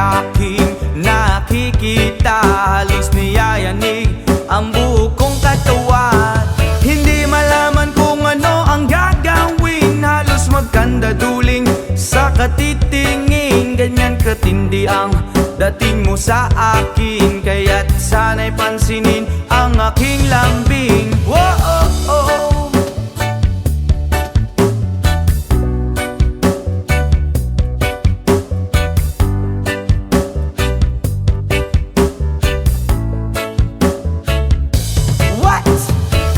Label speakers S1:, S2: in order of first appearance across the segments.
S1: aking nakikita. Halos niyayanig ang buo kong katawan. Hindi malaman kung ano ang gagawin, halos magkandaduling sa katitingin. Ganyan katindi ang dating mo sa akin, kaya't sana'y pansinin ang aking lambing. Whoa, oh, oh.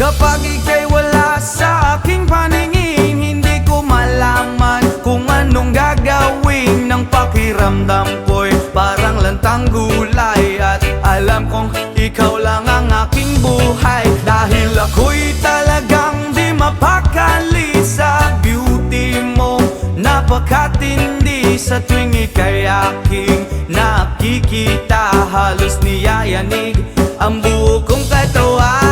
S1: Kapag ika'y wala sa aking paningin, hindi ko malaman kung anong gagawin. Ng pakiramdam ko'y parang lantang gulay, at alam kong ikaw lang ang aking buhay. Dahil ako'y talagang di mapakali sa beauty mo, napakatindi. Sa tuwing ika'y aking nakikita, halos niyayanig ang buo kong katawan.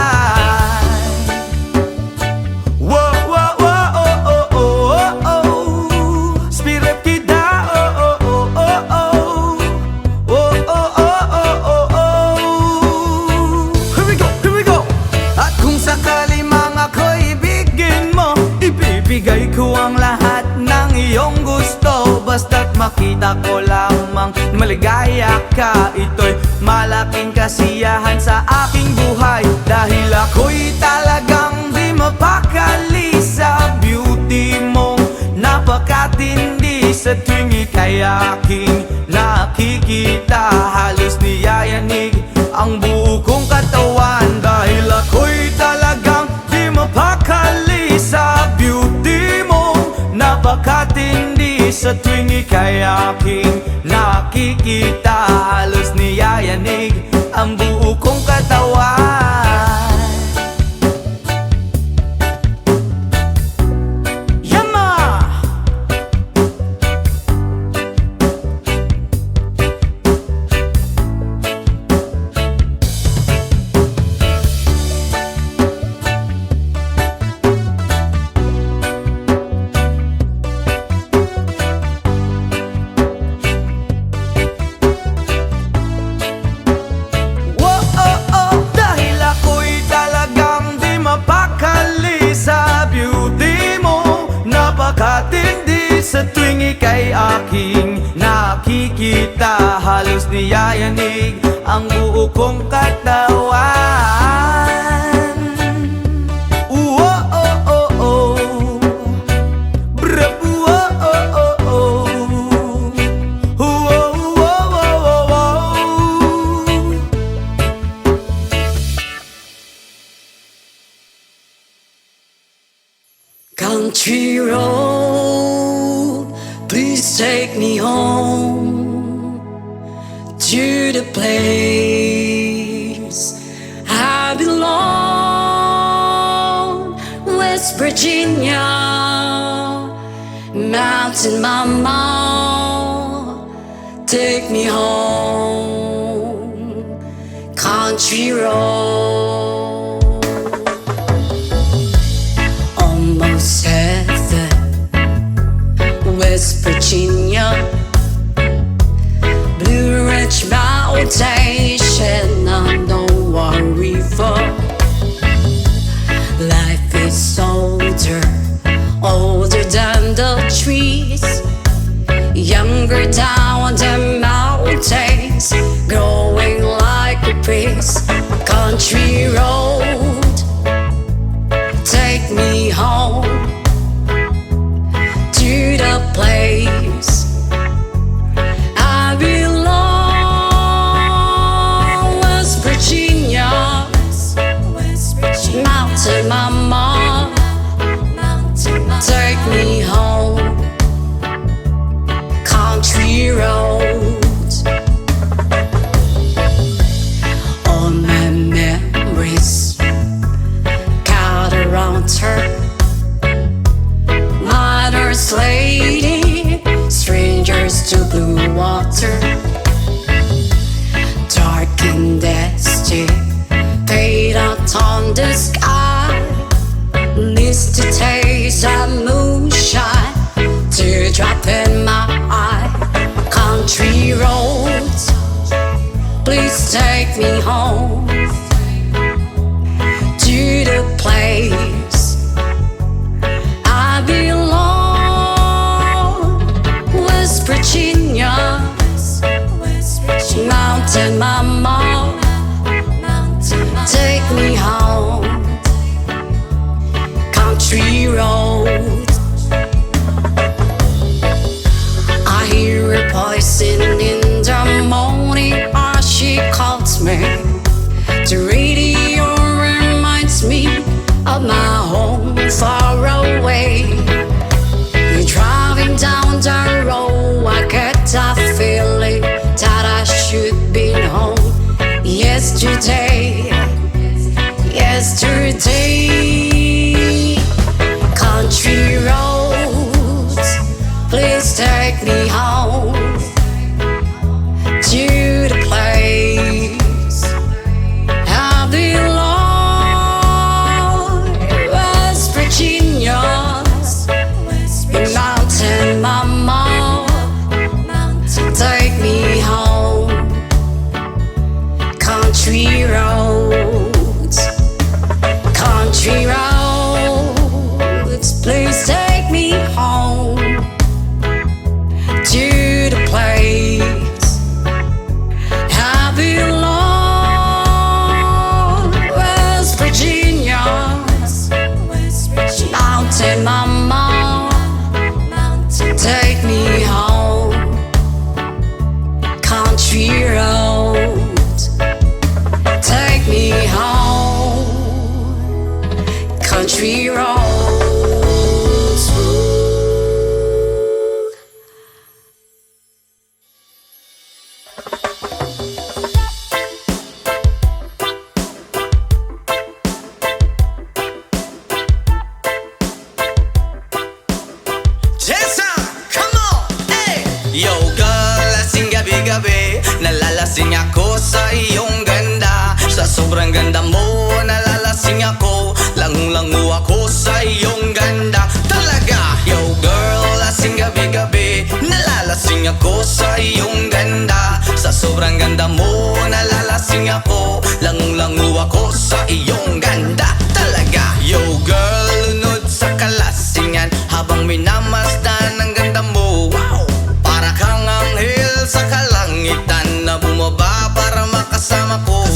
S1: Ibigay ko ang lahat ng iyong gusto, basta't makita ko lamang maligaya ka. Ito'y malaking kasiyahan sa aking buhay, dahil ako'y talagang di mapakali sa beauty mong napakatindi. Sa tuwing ika'y aking nakikita, halos niyayanig ang buo kong katawan. Dahil ako'y talagang di mapakali sa beauty mo, napakatindi. Sa tuwing ika'y aking nakikita, halos niyayanig ang buo kong katawan. Yama! Katindi sa tuwing ika'y aking nakikita, halos niyayanig ang buo kong katawan. Oh, oh, oh, oh. Brap, oh, oh, oh, oh. Oh, oh, oh, oh, oh. Country road, please take me home to the place I belong. West Virginia, Mountain Mama, take me home. Country road. Almost heaven, West Virginia, Blue Ridge Mountain, Shenandoah River. Life is older, older than the trees, younger down the mountains, growing like a breeze. Country road, take me home to the place I belong. West Virginia, Mountain Mama, take me home. Country roads, all my memories around her. Mother's lady, strangers to blue water, dark and dusty, fade out on the sky. Least to taste of moonshine, teardrop in my eye. Country road,
S2: yesterday, yesterday. Country roads, please take me home to the place I belong. West Virginia, mountain mama, take me home. Country roads, country roads, please take me home to the place I belong. West Virginia, mountain mama, take me home. Country roads, take me home. Country roads.
S1: Jason, come on, hey! Yo girl, lasing gabi-gabi, nalalasing ako sa iyong ganda. Sa sobrang ganda mo, nalalasing ako, langung-langu ako sa iyong ganda. Talaga, yo girl, lasing gabi-gabi, nalalasing ako sa iyong ganda. Sa sobrang ganda mo, nalalasing ako, langung-langu ako sa iyong ganda. Talaga, yo girl, lunod sa kalasingan habang minamasdan ang ganda mo. Wow! Para kang anghel sa kalangitan na bumaba para makasama ko.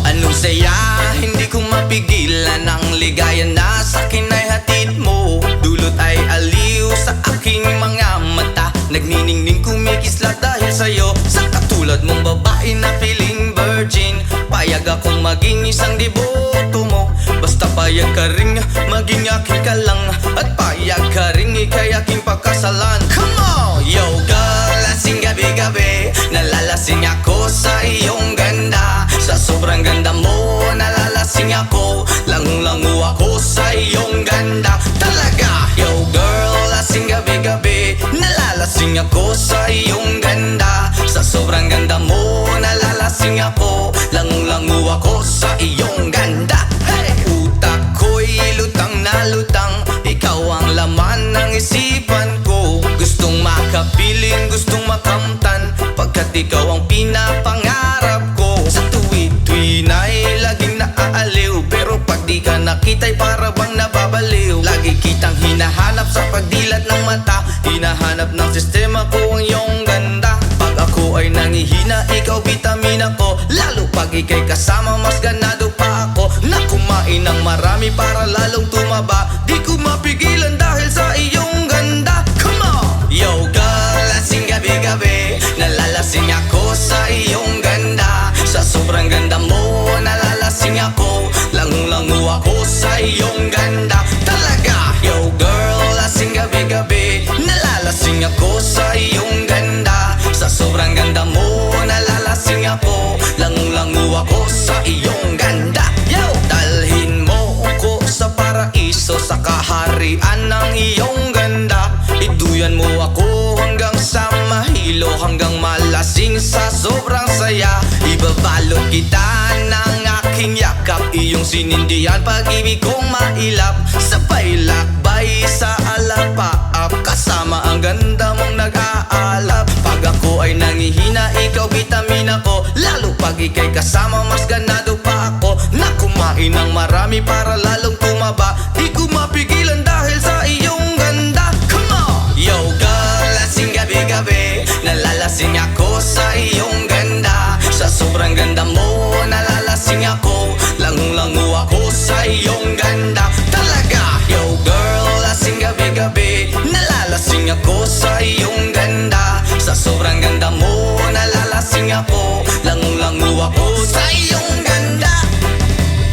S1: Anong saya, hindi ko mapigilan ang ligaya na sa akin ay hatid mo. Dulot ay aliw sa aking mga mata, nagniningning kumikislat dahil sa'yo. Sa katulad mong babae na feeling virgin, payag akong maging isang deboto mo. Basta payag ka ring maging akin ka lang, at payag ka ring ikay aking pagkasalan. Come on! Yo girl, lasing gabi-gabi, nalalasing ako sa iyong ganda. Sa sobrang ganda mo, nalalasing ako, langung-langu ako sa iyong ganda. Talaga, yo girl, lasing gabi-gabi, nalalasing ako sa iyong ganda. Sa sobrang ganda mo, nalalasing ako, langung-langu ako sa iyong ganda. Hey! Utak ko'y lutang na lutang, ikaw ang laman ng isipan ko. Gustong makapiling, gustong makamtan, pagkat ikaw ang pinapangarap ko. Sa tuwi-tuwi na'y laging naaaliw, pero pag di ka nakita'y para bang nababaliw. Lagi kitang hinahanap sa pagdilat ng mata, hinahanap ng sistema ko ang iyong ganda. Pag ako ay nangihina, ikaw vitamina ko, lalo pag ika'y kasama mas ganado pa ako. Na kumain ng marami para lalong tumaba, di ko mapigilan dahil sa iyong ganda. Come on! Yo girl, lasing gabi-gabi, nalalasing ako sa iyong ganda. Sa sobrang ganda mo, nalalasing ako, langung-langu ako sa iyong ganda. Talaga, yo girl, lasing gabi-gabi, nalalasing ako sa iyong ganda. Sa sobrang ganda mo, nalalasing ako, langung-langu ako sa iyong ganda. Yo! Dalhin mo ko sa paraiso, sa kaharian ng iyong ganda. Iduyan mo ako hanggang sa mahilo, hanggang malasing sa sobrang saya. Ibabalot kita ng aking yakap, iyong sinindihan pag-ibig kong mailap. Sabay lakbay sa alapaap, kasama ang ganda mong nag-aalap. Pag ako ay nangihina, ikaw vitamina ko, lalo pag ika'y kasama mas ganado pa ako. Na kumain ng marami para lalong tumaba, di ko mapigilan dahil sa iyong ganda. Come on! Yo girl, lasing gabi-gabi, nalalasing ako sa iyong ganda. Sa sobrang ganda mo, nalalasing ako, langung-langu ako sa iyong ganda. Talaga, yo girl, lasing gabi-gabi, nalalasing ako sa iyong ganda. Sa sobrang ganda mo, nalalasing ako, langung-langu ako sa iyong ganda.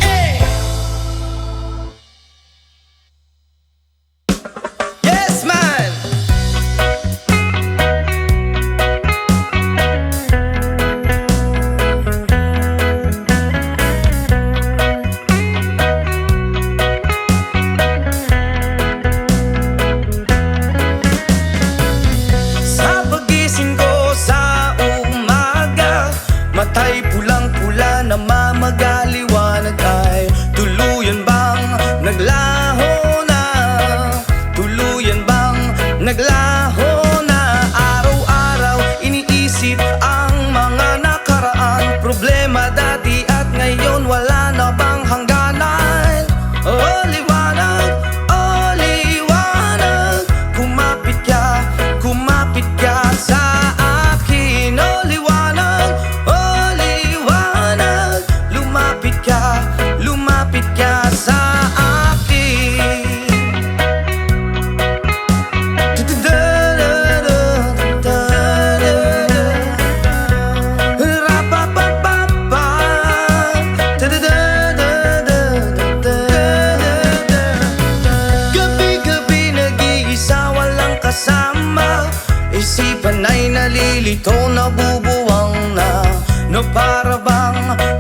S1: Hey! Yes man!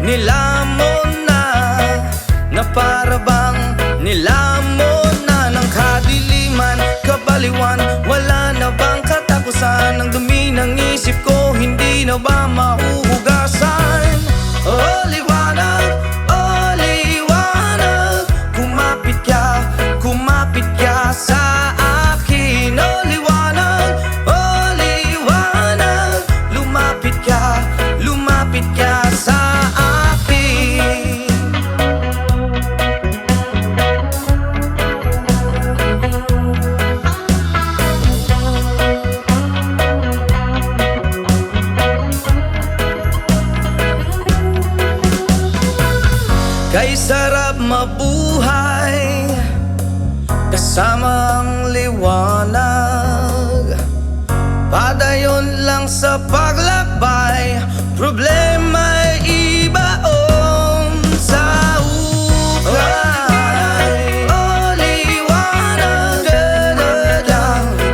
S1: nilamon na para bang nilamon na ng kadiliman, kabaliwan. Wala na bang katapusan? Ang dumi ng isip ko, hindi na ba mahuhugasan? Oh liwanag, oh liwanag, kumapit ka sa akin. Oh liwanag, oh liwanag, lumapit ka sa akin. Kay sarap mabuhay kasama ang liwanag. Padayon lang sa paglakbay, problema'y ibaon sa ukay. Oh liwanag,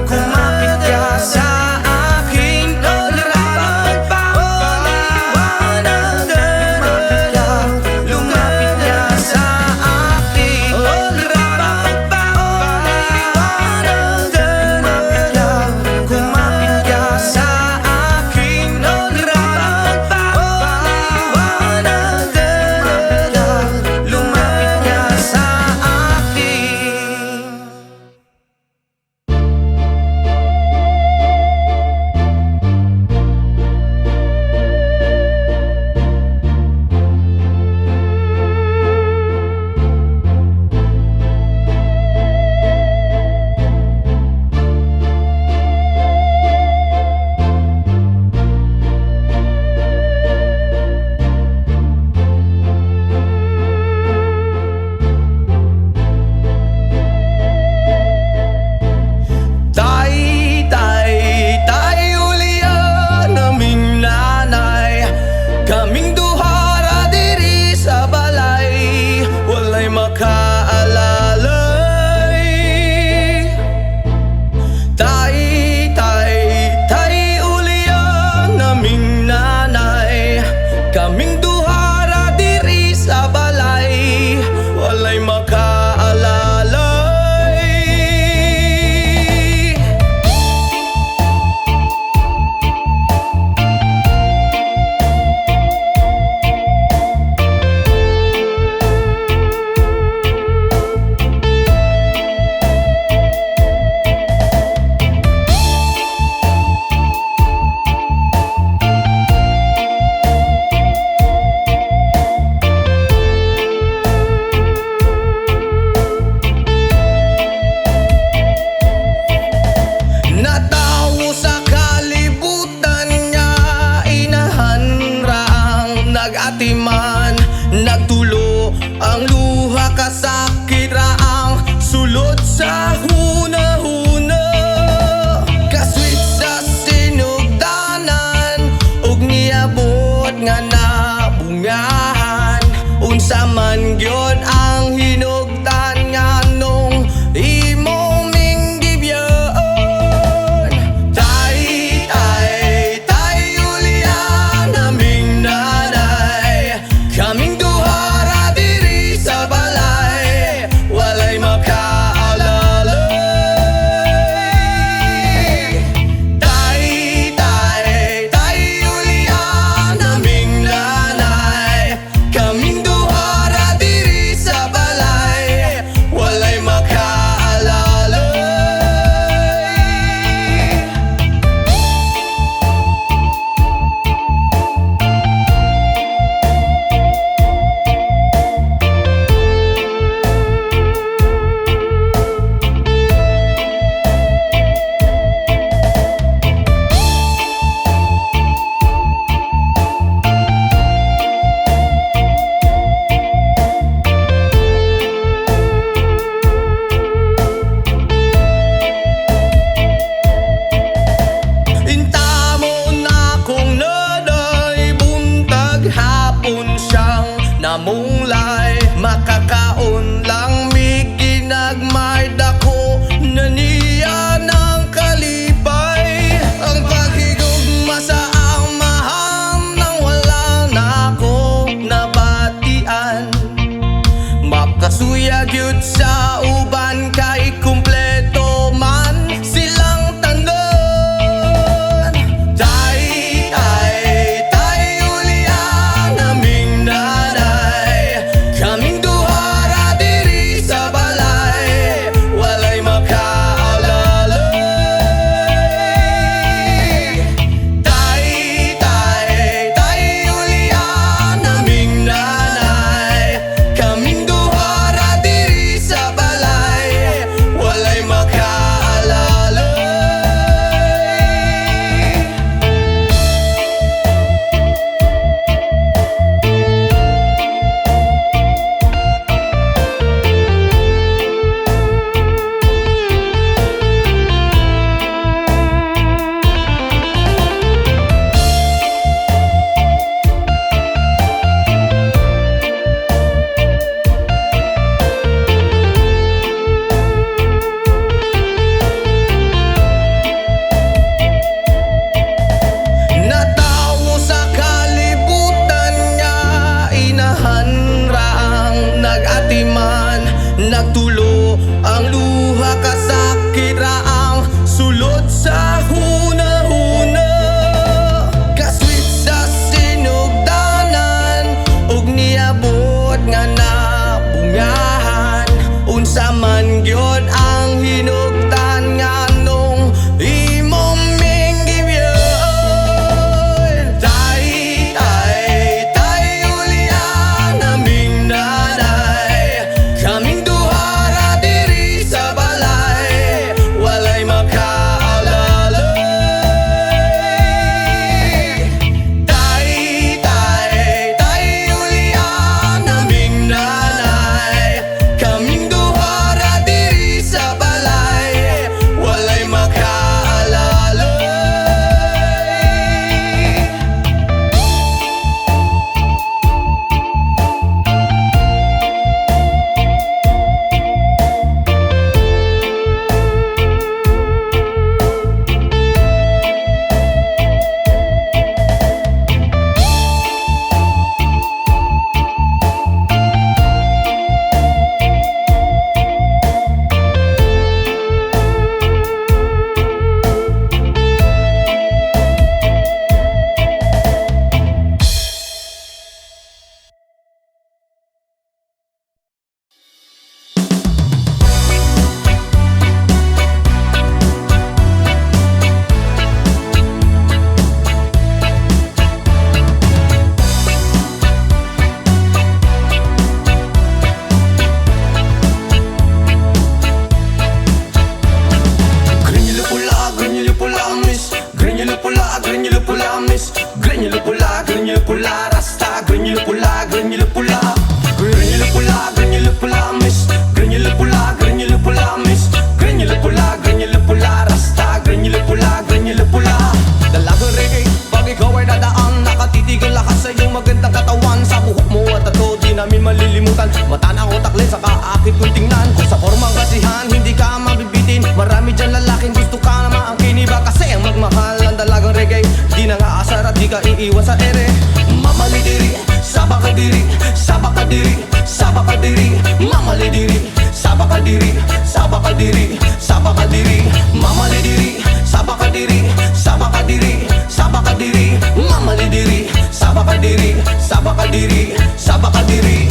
S1: kumapit ka sa akin. Oh liwanag, oh liwanag, lumapit ka sa akin. Oh liwanag, oh liwanag, kumapit ka sa akin. Oh liwanag, oh gyud sa uban kay kumpleto man silang tanan. Tay, uliang naming nanay, kaming duhara diri sa balay, walay makaalalay. Tay, uliang naming nanay, kaming duhara diri sa balay, walay makaalalay. Natawo sa kalibutan nga inahan raang nag-atiman, nagtulo ang luha kasakit raang sulod sa hunahuna. Kaswit sa sinugdanan ug niabot nga nabungahan, unsa man gyud ang hinugtan nga nung imong minggibyon. Tay, uliang naming nanay, kaming duhara diri sa balay, walay makaalalay. Tay, uliang naming nanay, kaming duhara diri sa balay, walay makaalalay. Granular pula, miss. Granular pula, miss. Granular pula, rasta. Granular pula, Granular pula, miss. Granular pula, miss. Granular pula, rasta. Granular pula. Dalagang reggae, pag ikaw ay dadaan, nakatitigil lakas sa iyong magandang katawan. Sa buhok mo at tato, di namin malilimutan. Mata na utak lens, saka akit kung tingnan. Kung sa formang kasihan, hindi ka mabibitin. Marami dyan lalaking gusto ka na maangkin. Iba kasi ang magmahal ang dalagang reggae, di na nga asar at di ka iiwan sa ere. Mamali diri, sabaka diri, sabaka diri, sabaka diri. Mamali diri, sabaka diri, sabaka diri, sabaka diri. Mamali diri, sabaka diri, sabaka diri, sabaka diri. Mamali diri, sabaka diri, sabaka diri, sabaka diri.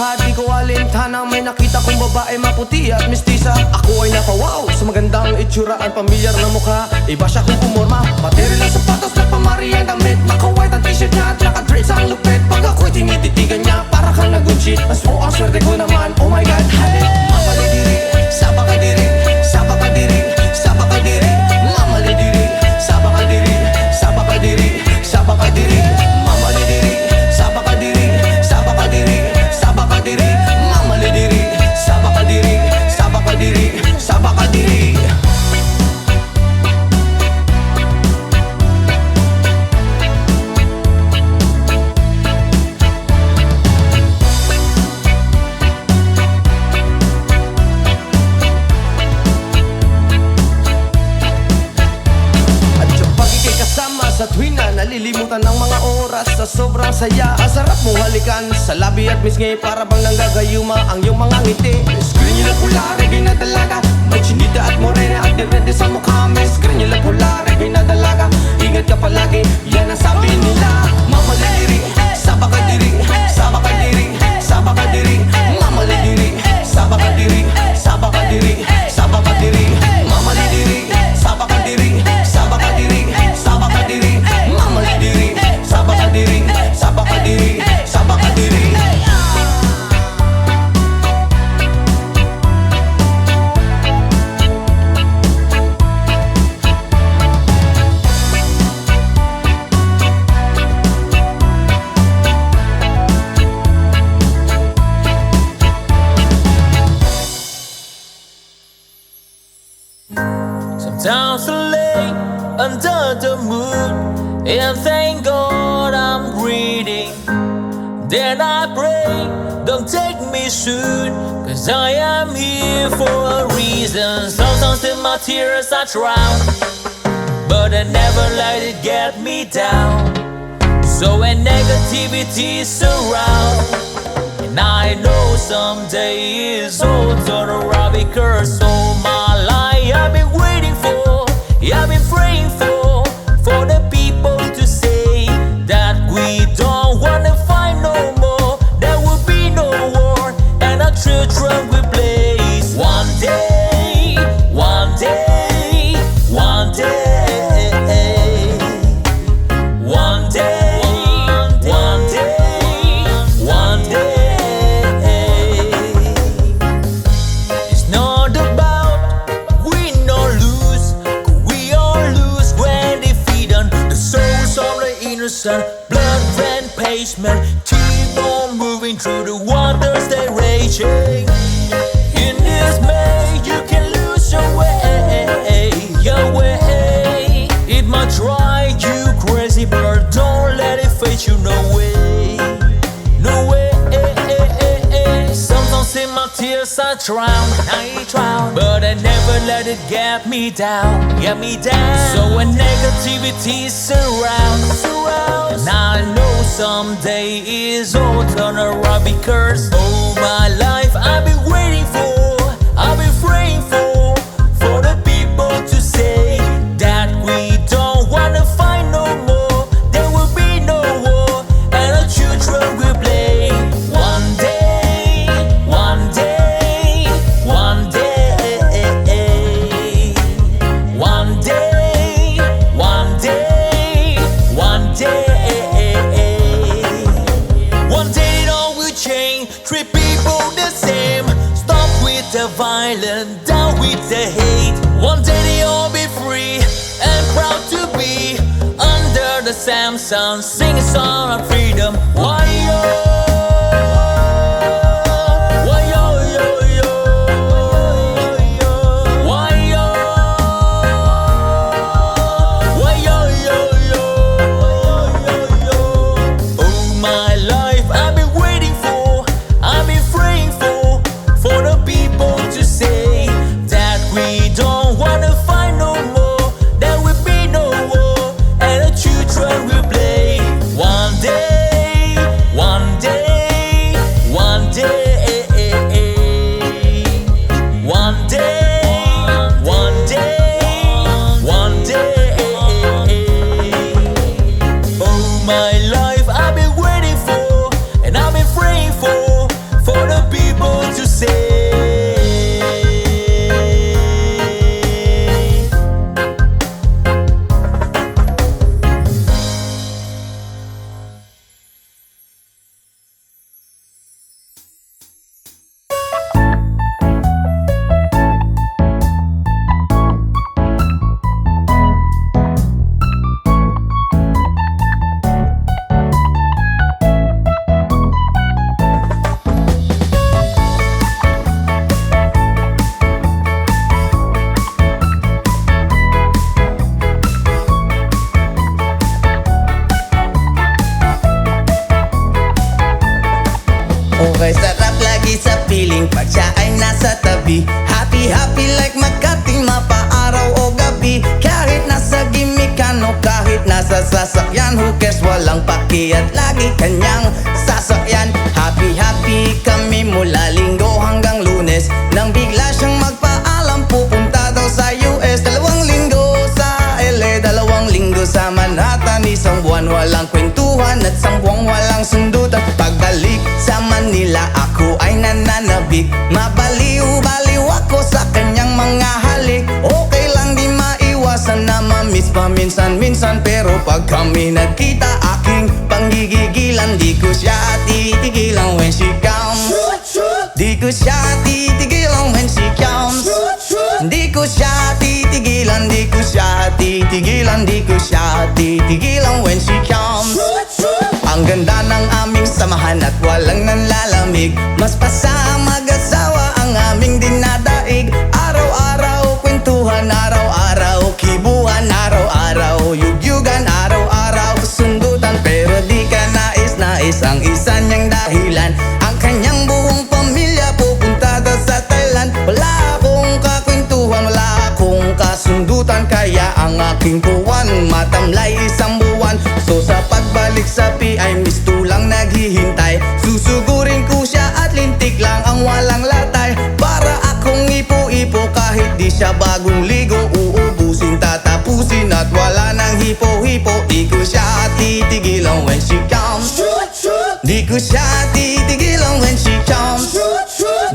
S1: Di ko alintana, may nakita kong babae maputi at mistisa. Ako ay napawaw sa magandang itsura at pamilyar na mukha. Iba siya kung pumorma, material ang sapatos na pamari ang damit. Naka-white ang t-shirt niya at naka-drapes ang lupit. Pag ako'y tinititigan niya, para kang nag-good shit. Mas po ang swerte ko naman, oh my god, hey. Mamali diri, sabaka diri, sabaka diri, sabaka diri. Mamali diri, sabaka diri, sabaka diri, sabaka diri. Mamali diri, sabaka diri, sabaka diri, sabaka diri. Mamali diri, sabaka diri, sabaka diri, sabaka diri.
S3: oras sa sobrang saya. Ang sarap mong halikan sa labi at misngi, para bang nanggagayuma ang iyong mga ngiti. Screen nyo lang pula, reggae na dalaga, may chinita at morena at direde sa mukha. May screen nyo lang pula, reggae na dalaga, ingat ka palagi, yan ang sabi nila. Mama ladiri, saba ka diri, saba ka diri, saba ka diri. Mama ladiri, saba ka diri, saba ka diri, saba ka diri. Mama ladiri, saba ka diri, saba ka diri, saba ka diri. Mama ladiri, saba ka diri, saba ka diri, saba ka diri.
S4: Sometimes I lay under the moon and thank God I'm breathing. Then I pray, don't take me soon, cause I am here for a reason. Sometimes in my tears I drown, but I never let it get me down. So when negativity surrounds, and I know someday it's all turn around, because all my life I've been waiting for, I've been praying for the people to say that we don't wanna fight no more, there will be no war, and our children will blaze. One day, one day, one day, one day, one day, one day. It's not about win or lose, 'cause we all lose when defeated. The souls of the innocent, blood red pavement, keep on moving through the waters they raging. In this May, you can lose your way, your way. It might drive you crazy, but don't let it fade you. No way, no way. Sometimes in my tears I drown, but I never let it get me down, get me down. So when negativity surrounds, and I know someday it's all turn around, because all my life I've been waiting for, I've been praying for the people to say that we don't wanna fight no more, there will be no war, and our children will play. One day, one day, one day, one day, one day, one day. One day it all will change, treat people the same, stop with the violence, down with the hate. One day they all be free and proud to be under the same sun, sing a song of freedom. Why yo? Why yo yo yo? Why yo? Why yo yo yo? All my life I've been waiting for, I've been praying for the people to say that we don't wanna fight no more, there will be no war, and the children will play. One day, one day, one day, one day, one day, one day. All my life I've been waiting for, and I've been praying for the people to say.
S3: Okay, sarap lagi sa piling pag siya ay nasa tabi. Happy, happy like Makati, mapaaraw o gabi. Kahit nasa gimmick ka, no
S1: araw kahit nasa sasakyan. Who cares, walang paki at lagi kanyang sasakyan. Happy kami mula Linggo hanggang Lunes, nang bigla siyang magpaalam pupunta daw sa US. 2 linggo sa LA, 2 linggo sa Manhattan, 1 buwan walang kwentuhan at 1 buwang walang sundutan. Pagbalik sa Manila ako ay nananabik, mabaliw-baliw ako sa kanyang mga halik. Okay lang di maiwasan na ma-miss paminsan-minsan, pero pag kami nagkita aking panggigigilan. Di ko siya titigilan when she comes, di ko siya titigilan when she comes. Di ko siya titigilan, di ko siya titigilan, di ko siya titigilan when she comes. Ang ganda ng aming samahan at walang nanlalamig, mas pasa mag-asawa ang aming dinadaig. Araw-araw kwentuhan, araw-araw kibuhan, araw-araw yugyugan, araw-araw sundutan. Pero di ka nais-nais ang isa niyang dahilan, ang kanyang buong pamilya pupunta daw sa Thailand. Wala akong kakwentuhan, wala akong kasundutan, kaya ang aking puwan matamlay 1 buwan. So sa pagbalik sa PI, misto lang naghihintay. Susugurin ko siya at lintik lang ang walang latay, para akong ipo-ipo kahit di siya bagong ligo. Uubusin, tatapusin at wala nang hipo-hipo. Di ko siya titigilan when she comes, di ko siya titigilan when she comes.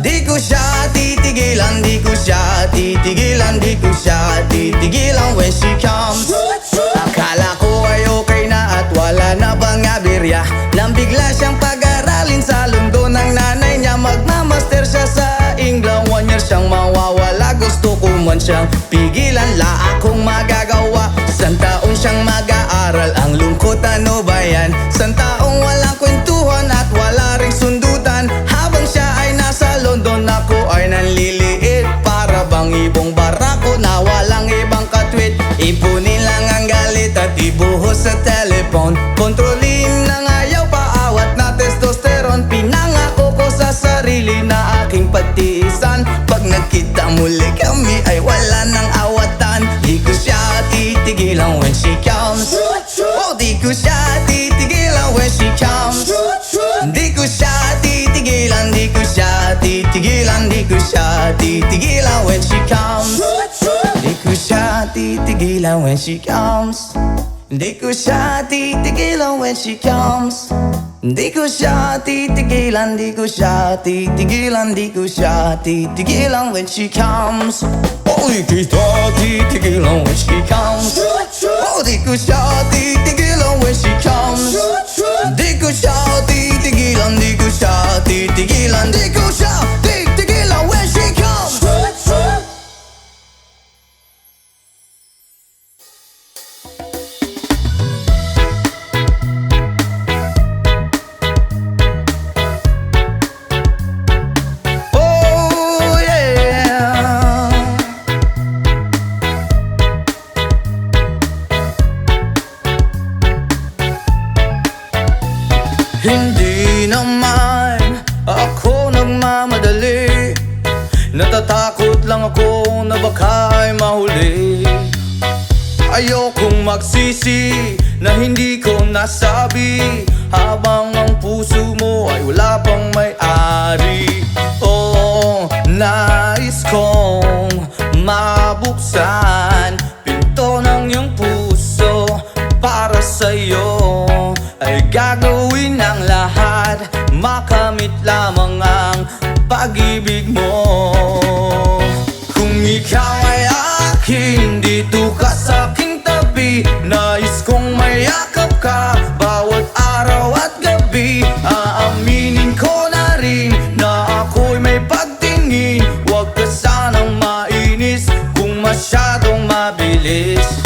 S1: Di ko siya titigilan, di ko siya titigilan, di ko siya titigilan when she comes. Akala ko ay okay na at wala na bang aberya, nang bigla siyang pag-aralin sa London ng nanay niya. Magmamaster siya sa England, 1 year siyang mawawala. Gusto ko man siyang pigilan, la akong magagawa. 1 taon siyang mag-aaral, ang lungkot ano ba yan? 1 taong walang kwentuhan at wala ring sundutan. Habang siya ay nasa London, ako ay nanliliit, para bang ibong barako na walang ibang katwit. Ipunin lang ang galit at ibuhos sa telephone, kontrolin ng ayaw, paawat na testosterone. Pinangako ko sa sarili na aking pagtiisan, pag nagkita muli kami ay wala nang awatan. Di ko siya titigilan when she comes, oh di ko siya titigilan when she comes. Di ko siya titigilan, di ko siya titigilan, di ko siya titigilan when she comes. Di ko siya titigilan when she comes. Di ko siya titigilan when she comes. Di ko siya titigilan, di ko siya titigilan, di ko siya titigilan when she comes. Oh, di kita titigilan when she comes. Oh, di ko siya titigilan when she comes. Di ko siya titigilan, di ko siya titigilan, di ko siya titigilan when she comes. Oh yeah. Hindi naman ako nagmamadali, natatakot lang ako na baka ay mahuli. Ayokong magsisi na hindi ko nasabi, habang ang puso mo ay wala pang may-ari. Oh, nais kong mabuksan pinto ng iyong puso, para sa'yo ay gagawin ang lahat, makamit lamang ang pag-ibig mo. Kung ikaw ay akin, dito ka sa aking tabi, nais kong mayakap ka bawat araw at gabi. Aaminin ko na rin na ako'y may pagtingin, huwag ka sanang mainis kung masyadong mabilis.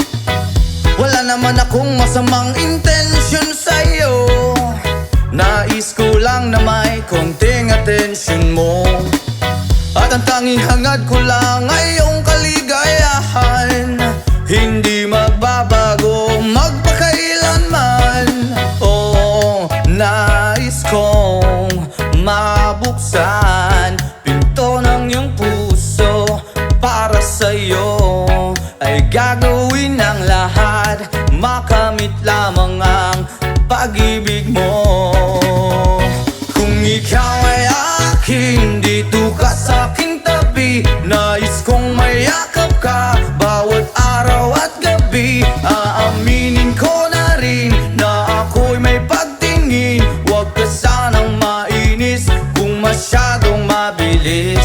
S1: Wala naman akong masamang intensyon sa'yo, nais ko lang na may konting atensyon mo. At ang tanging hangad ko lang ay iyong kaligayahan, hindi magbabago magpakailanman. Oh, nais kong mabuksan pinto ng iyong puso, para sa'yo ay gagawin ang lahat, akin, dito ka sa aking tabi. Nais kong mayakap ka bawat araw at gabi. Aaminin ko na rin na ako'y may pagtingin. Huwag ka sanang mainis kung masyadong mabilis.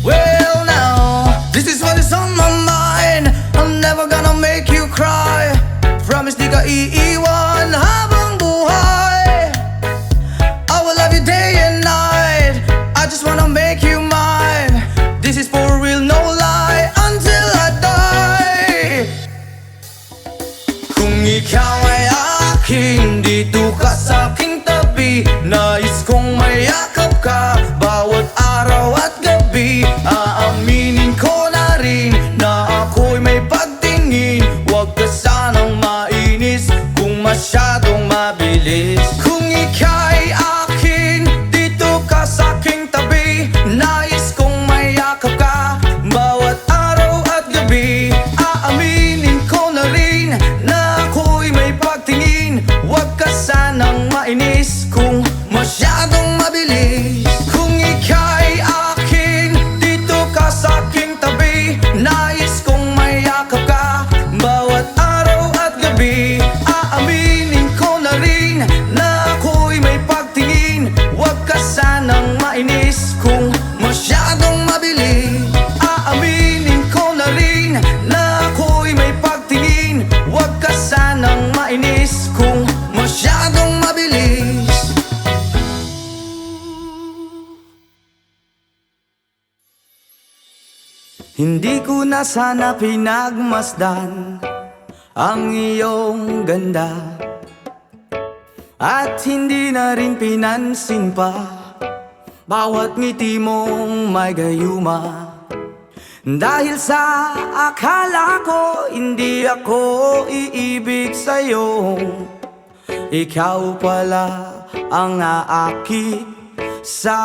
S1: Well now, this is what is on my mind. I'm never gonna make you cry. Promise di ka iiwan habang buhay. I will love you day and night. I just wanna make you mine. This is for real, no lie, until I die. Kung ikaw ay akin, dito ka sa aking tabi. Nais kong mayakap ka bawat araw at gabi. Aaminin ko na rin na ako'y may pagtingin. Huwag ka sanang mainis kung masyadong mabilis. Kung ika'y akin, dito ka sa aking tabi. Nais kong mayakap ka bawat araw at gabi. Aaminin ko na rin na ako'y may pagtingin. Huwag ka sanang mainis kung masyadong mabilis. Kung ika'y akin, dito ka sa aking tabi. Nais kong mayakap ka bawat araw at gabi. Aaminin ko na rin na ako'y may pagtingin. Huwag ka sanang mainis kung masyadong mabilis. Aaminin ko na rin na ako'y may pagtingin. Huwag ka sanang mainis kung masyadong mabilis. Hindi ko na sana pinagmasdan ang iyong ganda, at hindi na rin pinansin pa bawat ngiti mong may gayuma. Dahil sa akala ko hindi ako iibig sa'yo, ikaw pala ang aakit sa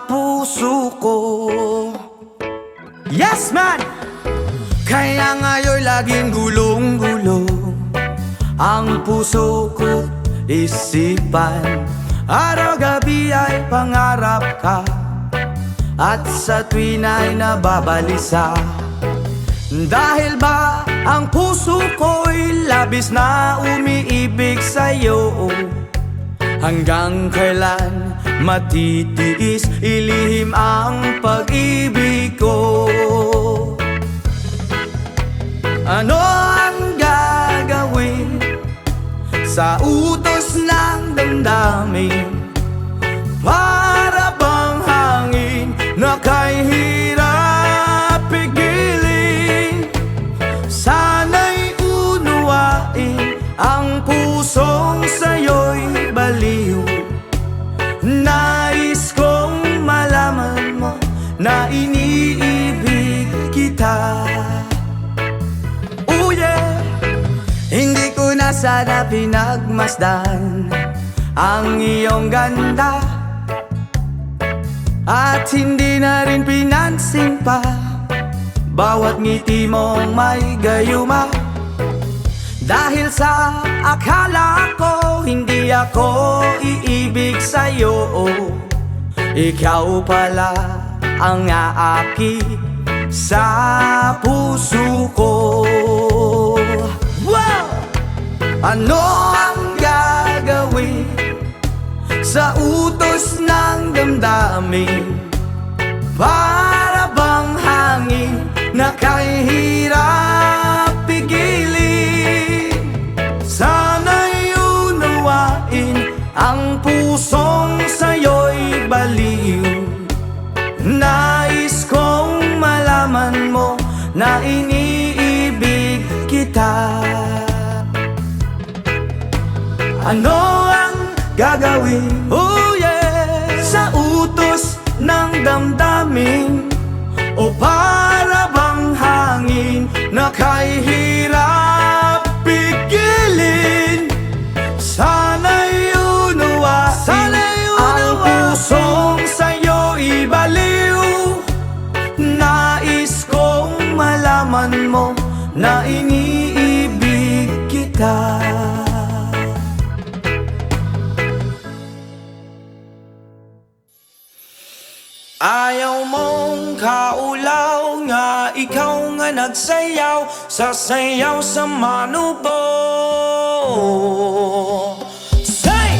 S1: puso ko. Yes man! Kaya ngayon'y laging gulong-gulo ang puso ko, isipan. Araw-gabi ay pangarap ka, at sa tuwin ay nababalisa. Dahil ba ang puso ko'y labis na umiibig sa'yo? Hanggang kailan matitiis ilihim ang pag-ibig ko? Ano ang gagawin sa utos ng damdamin? Para bang hangin na kay hirap pigilin? Sana'y unuwain ang pusong sa'yo'y baliw. Nais kong malaman mo na iniibig kita. Oh yeah! Hindi ko na sana pinagmasdan ang iyong ganda, at hindi na rin pinansin pa bawat ngiti mong may gayuma. Dahil sa akala ko hindi ako iibig sa'yo, ikaw pala ang aakit sa puso ko. Wow! Ano ang gagawin sa utos ng damdamin? Para bang hangin na kay hirap pigilin? Sana'y unawain ang pusong sa'yo'y baliw. Nais kong malaman mo na iniibig kita. Ano ang gagawin? Oh yeah! Sa utos ng damdamin, o para bang hangin na kay hirap pigilin? Sana'y unawain ang pusong sa'yo'y baliw. Nais kong malaman mo na iniibig kita. Ayaw mong kaulaw nga ikaw nga nagsayaw sa sayaw sa manubo. Say!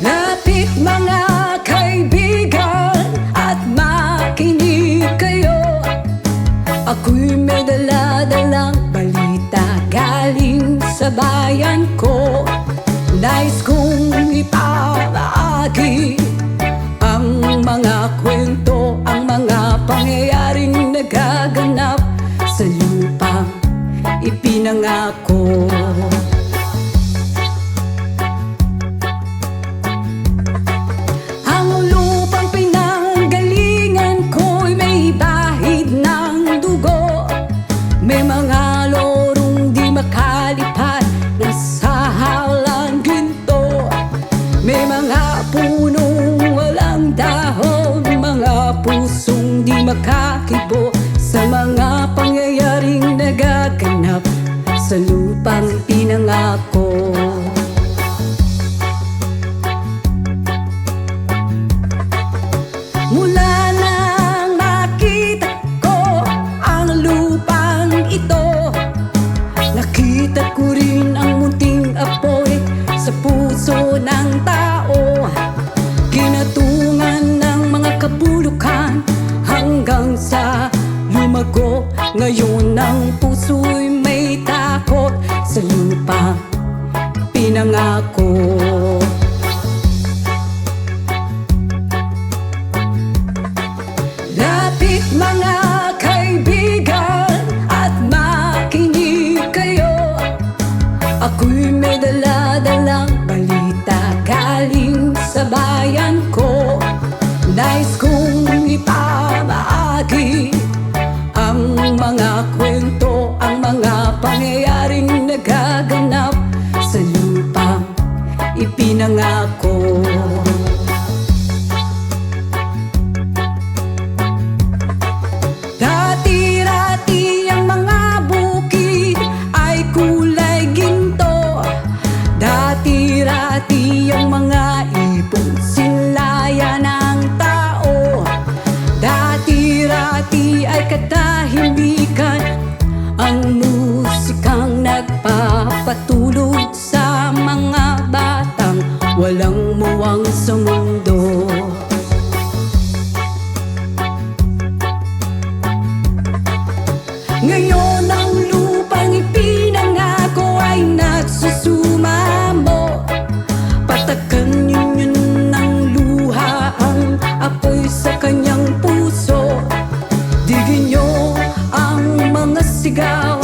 S2: Lapit mga kaibigan at makinig kayo. Ako'y may dala-dalang balita galing sa bayan ko. Nais kong ipamahagi ang mga kwento, ang mga pangyayaring nagaganap sa lupang ipinangako. May mga lorong di makalipad na sa sa lupang pinangako. Mula nang makita ko ang lupang ito, nakita ko rin ang munting apoy sa puso ng tao. Kinatungan ng mga kabulukan hanggang sa lumago. Ngayon ang puso'y may takot sa lupa pinangako. Lapit mga kaibigan at makinig kayo. Ako'y may dala-dalang balita galing sa bayan ko. Nais kong ipamahagi ang mga kwento, ang mga pangyayaring nagaganap sa lupang ipinangako. Dati-rati ang mga bukid ay kulay ginto. Dati-rati ang mga ipon sinlaya ng tao. Dati-rati ay katahimikan ang musikang nagpapatulog sa mga batang walang muwang sa mundo. Ngayon ang lupang ipinangako ay nagsusumamo. Patakan ninyo ng luha ang apoy sa kanyang puso. Digin nyo ang mga sigaw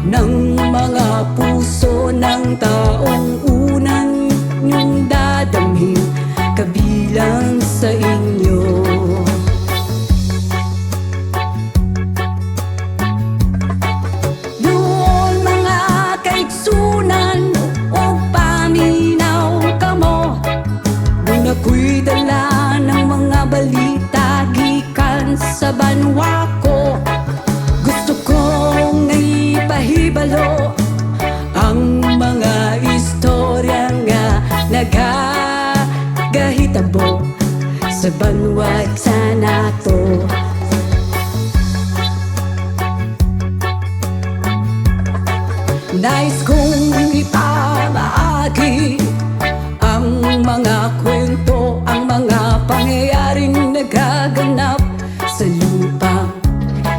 S2: ng mga puso ng taong unang nyong dadamhin kabilang sa inyo. Doon mga kaigsunan o paminaw kamo, doon ako'y dala ng mga balita gikan sa banwa ko. Gusto kong ipahibalo ang mga istorya nga nagagahitabo sa banwa sa nato. Nais kong ipamahagi ang mga kwento, ang mga pangyayaring nagaganap sa lupa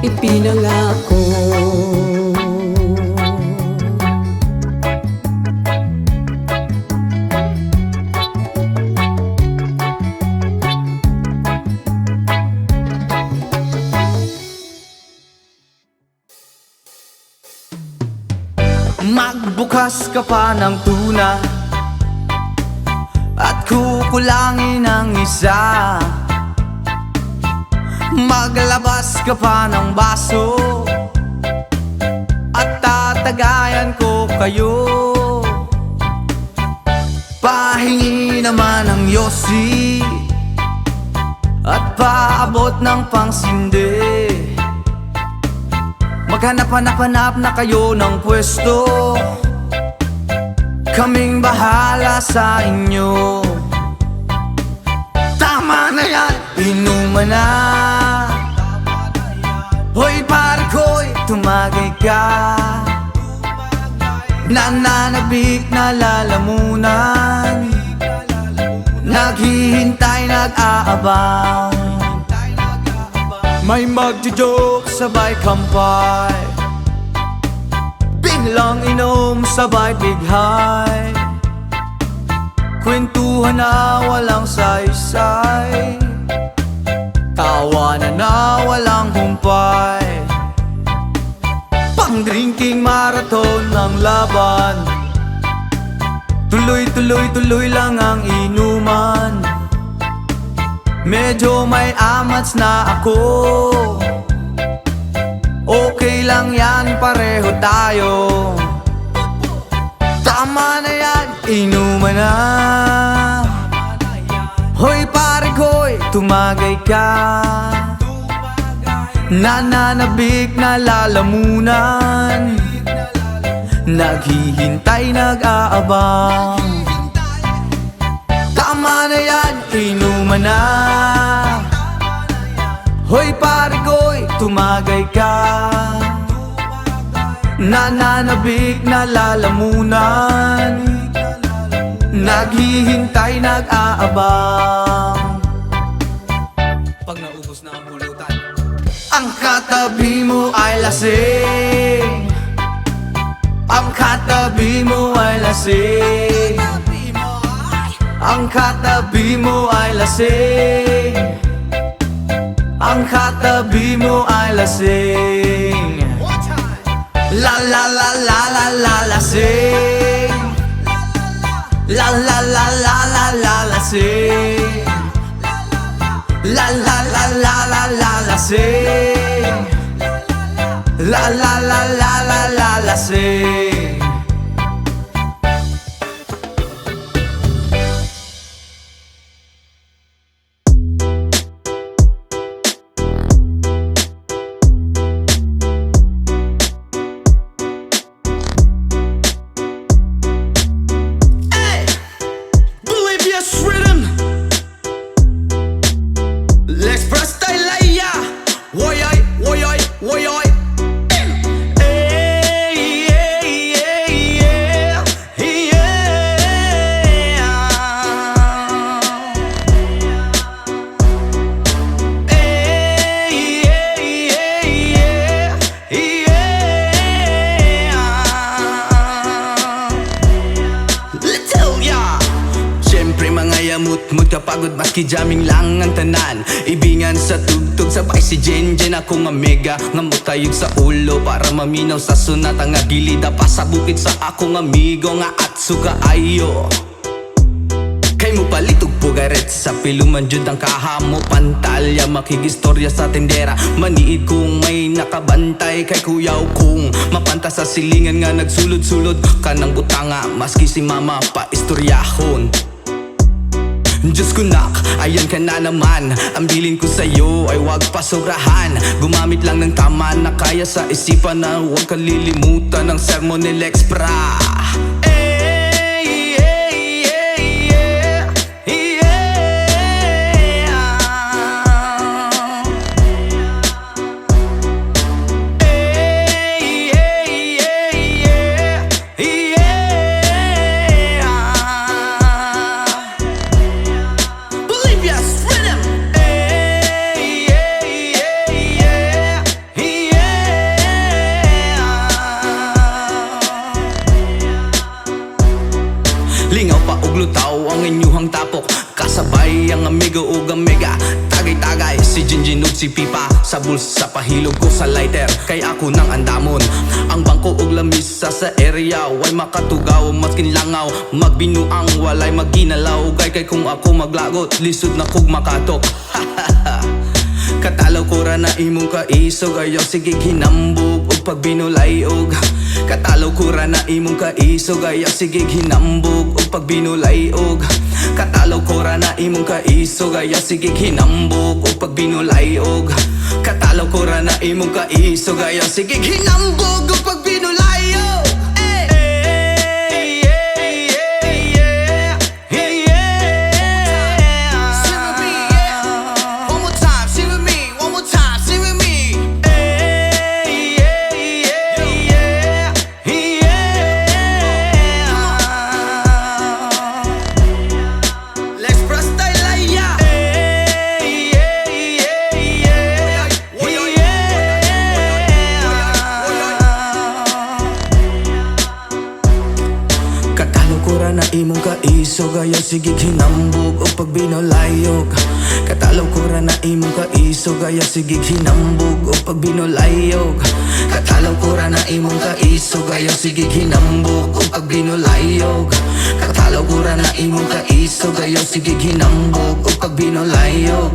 S2: ipinangako.
S1: Magbukas ka pa ng tuna at kukulangin ang isa. Maglabas ka pa ng baso at tatagayan ko kayo. Pahingi naman ng yosi at paabot ng pangsindi. Maghanap-hanap na kayo ng pwesto, kaming bahala sa inyo. Tama na yan, inuman na. Hoy pare ko'y tumagay ka. Nananabik na lalamunan, naghihintay, nag-aabang. May magjo-joke sabay kampay, biglang inom sabay bighay. Kwentuhan na walang saysay, tawanan na walang humpay. Pang-drinking marathon ng laban, tuloy-tuloy-tuloy lang ang inuman. Medyo may amats na ako, okay lang yan, pareho tayo. Tama na yan, inuman na. Hoy pare ko'y tumagay ka. Nananabik na lalamunan, naghihintay, nag-aabang. Tama na yan, inuman na. Hoy pare ko'y tumagay ka, nananabik na lalamunan, naghihintay, nag-aabang. Pag naubos na ang pulutan, ang katabi mo ay lasing, ang katabi mo ay lasing, ang katabi mo ay lasing, ang katabi mo ay lasing. La la la la la la lasing, la la la la la la lasing, la la la la la la lasing, la la la la la la lasing. Mut kapagod maski jamming lang ang tanan, ibingan sa tugtog sabay si Jenjen. Ako nga mega nga mutayog sa ulo para maminaw sa sunat ang agilida pa sa bukid sa akong amigo nga atso kaayo. Kay mo palitog pugaret sa piluman jud ang kahamo pantalya, makigistorya sa tendera maniid kung may nakabantay kay kuyaw kung mapanta sa silingan nga nagsulod-sulod kanang butanga maski si mama pa istoryahon. Diyos ko nak, ayan ka na naman. Ang bilin ko sa'yo ay wag pasobrahan. Gumamit lang ng tama na kaya sa isipan na huwag kalilimutan ng sermon ni Lex Pra. Lingaw pa og lutaw ang inyuhang tapok, kasabay ang amigo ug mega. Tagay-tagay si Jinjin ug si Pipa, sa bulsa pahilog ko sa lighter kay ako nang andamon. Ang bangko ug lamisa sa area way makatugaw maskin langaw, magbinuang walay maginalaw kay kung ako maglagot lisod na kog makatok. Katalaw ko ra na imong kaisog, ayaw sige hinambog og pagbinulayog. Katalaw ko ra na imong kaisog, ayaw sige hinambog og pagbinulayog. Katalaw ko ra na imong kaisog, ayaw sige hinambog og pagbinulayog. Katalaw ko ra na imong kaisog, ayaw sige hinambog og pagbinulayog. Na imong kaisog, ayaw sige hinambog o pagbinulayog. Katalaw ko ra na imong kaisog, ayaw sige hinambog o pagbinulayog. Katalaw ko ra na imong kaisog, ayaw sige hinambog o pagbinulayog. Katalaw ko ra na imong kaisog, ayaw sige hinambog o pagbinulayog.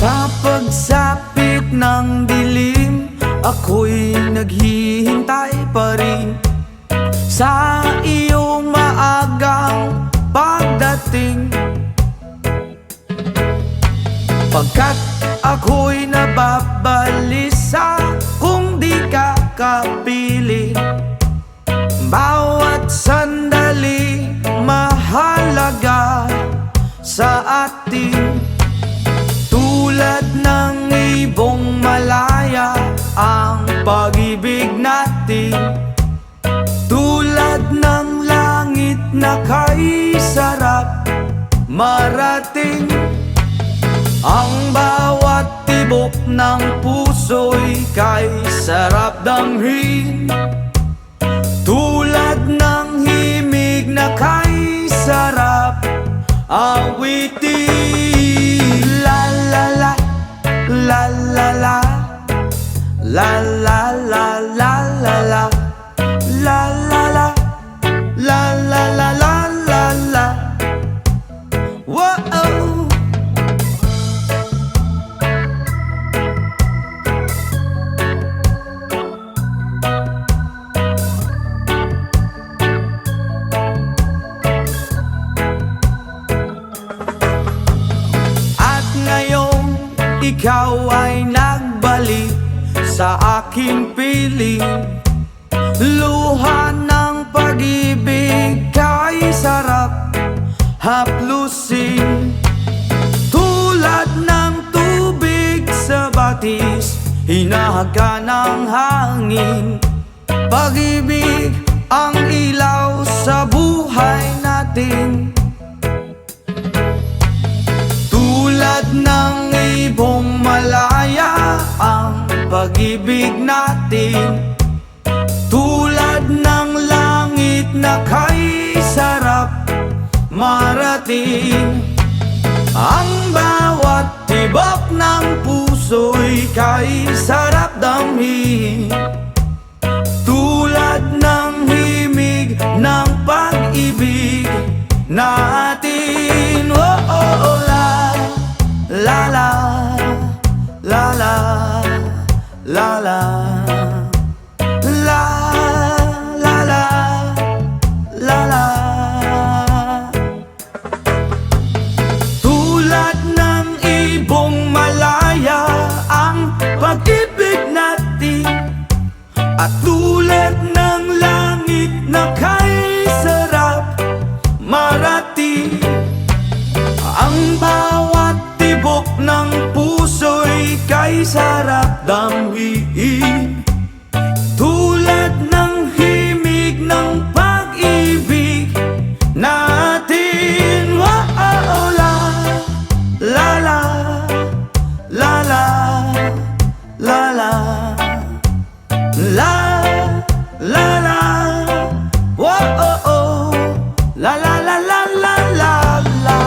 S1: Sa pagsapit ng dilim, ako'y naghihintay pa rin sa iyong maagang pagdating. Pagkat ako'y nababalisa kung di ka kapiling. Bawat sandali mahalaga sa atin. Tulad ng ibong malaya ang pag-ibig natin. Tulad ng langit na kay sarap marating. Ang bawat tibok ng puso'y kay sarap damhin. Tulad ng himig na kay sarap awitin. La la la, la la la, la la la la la la, la la la, la la la la la la. Whoa. Ikaw ay nagbalik sa aking piling. Luha ng pag-ibig kay sarap haplusin. Tulad ng tubig sa batis, hinahaga ng hangin. Pag-ibig ang ilaw sa buhay natin. Tulad ng ibong malaya ang pag-ibig natin. Tulad ng langit na kay sarap marating. Ang bawat tibok ng puso'y kay sarap damhin. Tulad ng himig ng pag-ibig natin. Oh, oh, oh, la la la la la la la la la la la. Tulad ng ibong malaya ang pag-ibig natin. At tulad ng langit na kay sarap marating. Ang bawat tibok ng puso'y kay sarap damhin. Tulad ng himig ng pag-ibig natin. Wow, la la la la la la la la la la. Wow, oh, oh. La la la la la la la.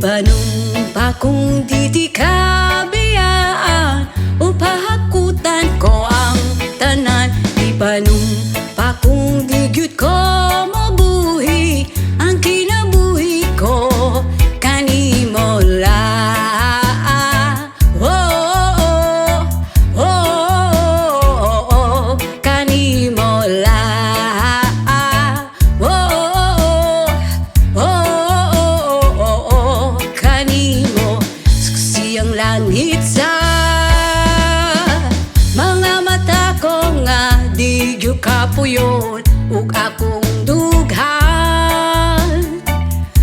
S2: Ipanumpa kung di ka biyaan upahakutan ko ang tanan. Ipanumpa kung di gyud ko mabuhi ang kinabuhi ko kanimo lang. Kanimo lang. Kanimo siyang langit sa mga mata ko nga di gyud kapuyon ug akong dughan.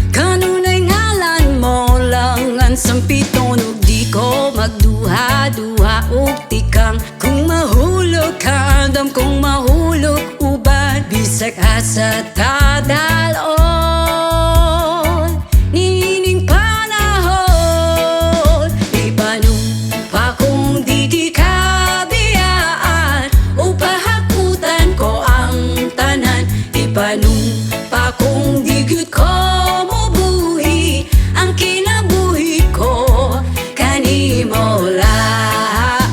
S2: Kanunay ngalan mo lang ang sampiton ug di ko magduha-duha ug tikang kung mahulog ka andam kung mahulog uban bisag asa tadalon nining panahon. Ipanumpa kung di ka biyaan upahakutan ko ang tanan. Ipanumpa kung di gyud ko mabuhi ang kinabuhi ko kanimo lang.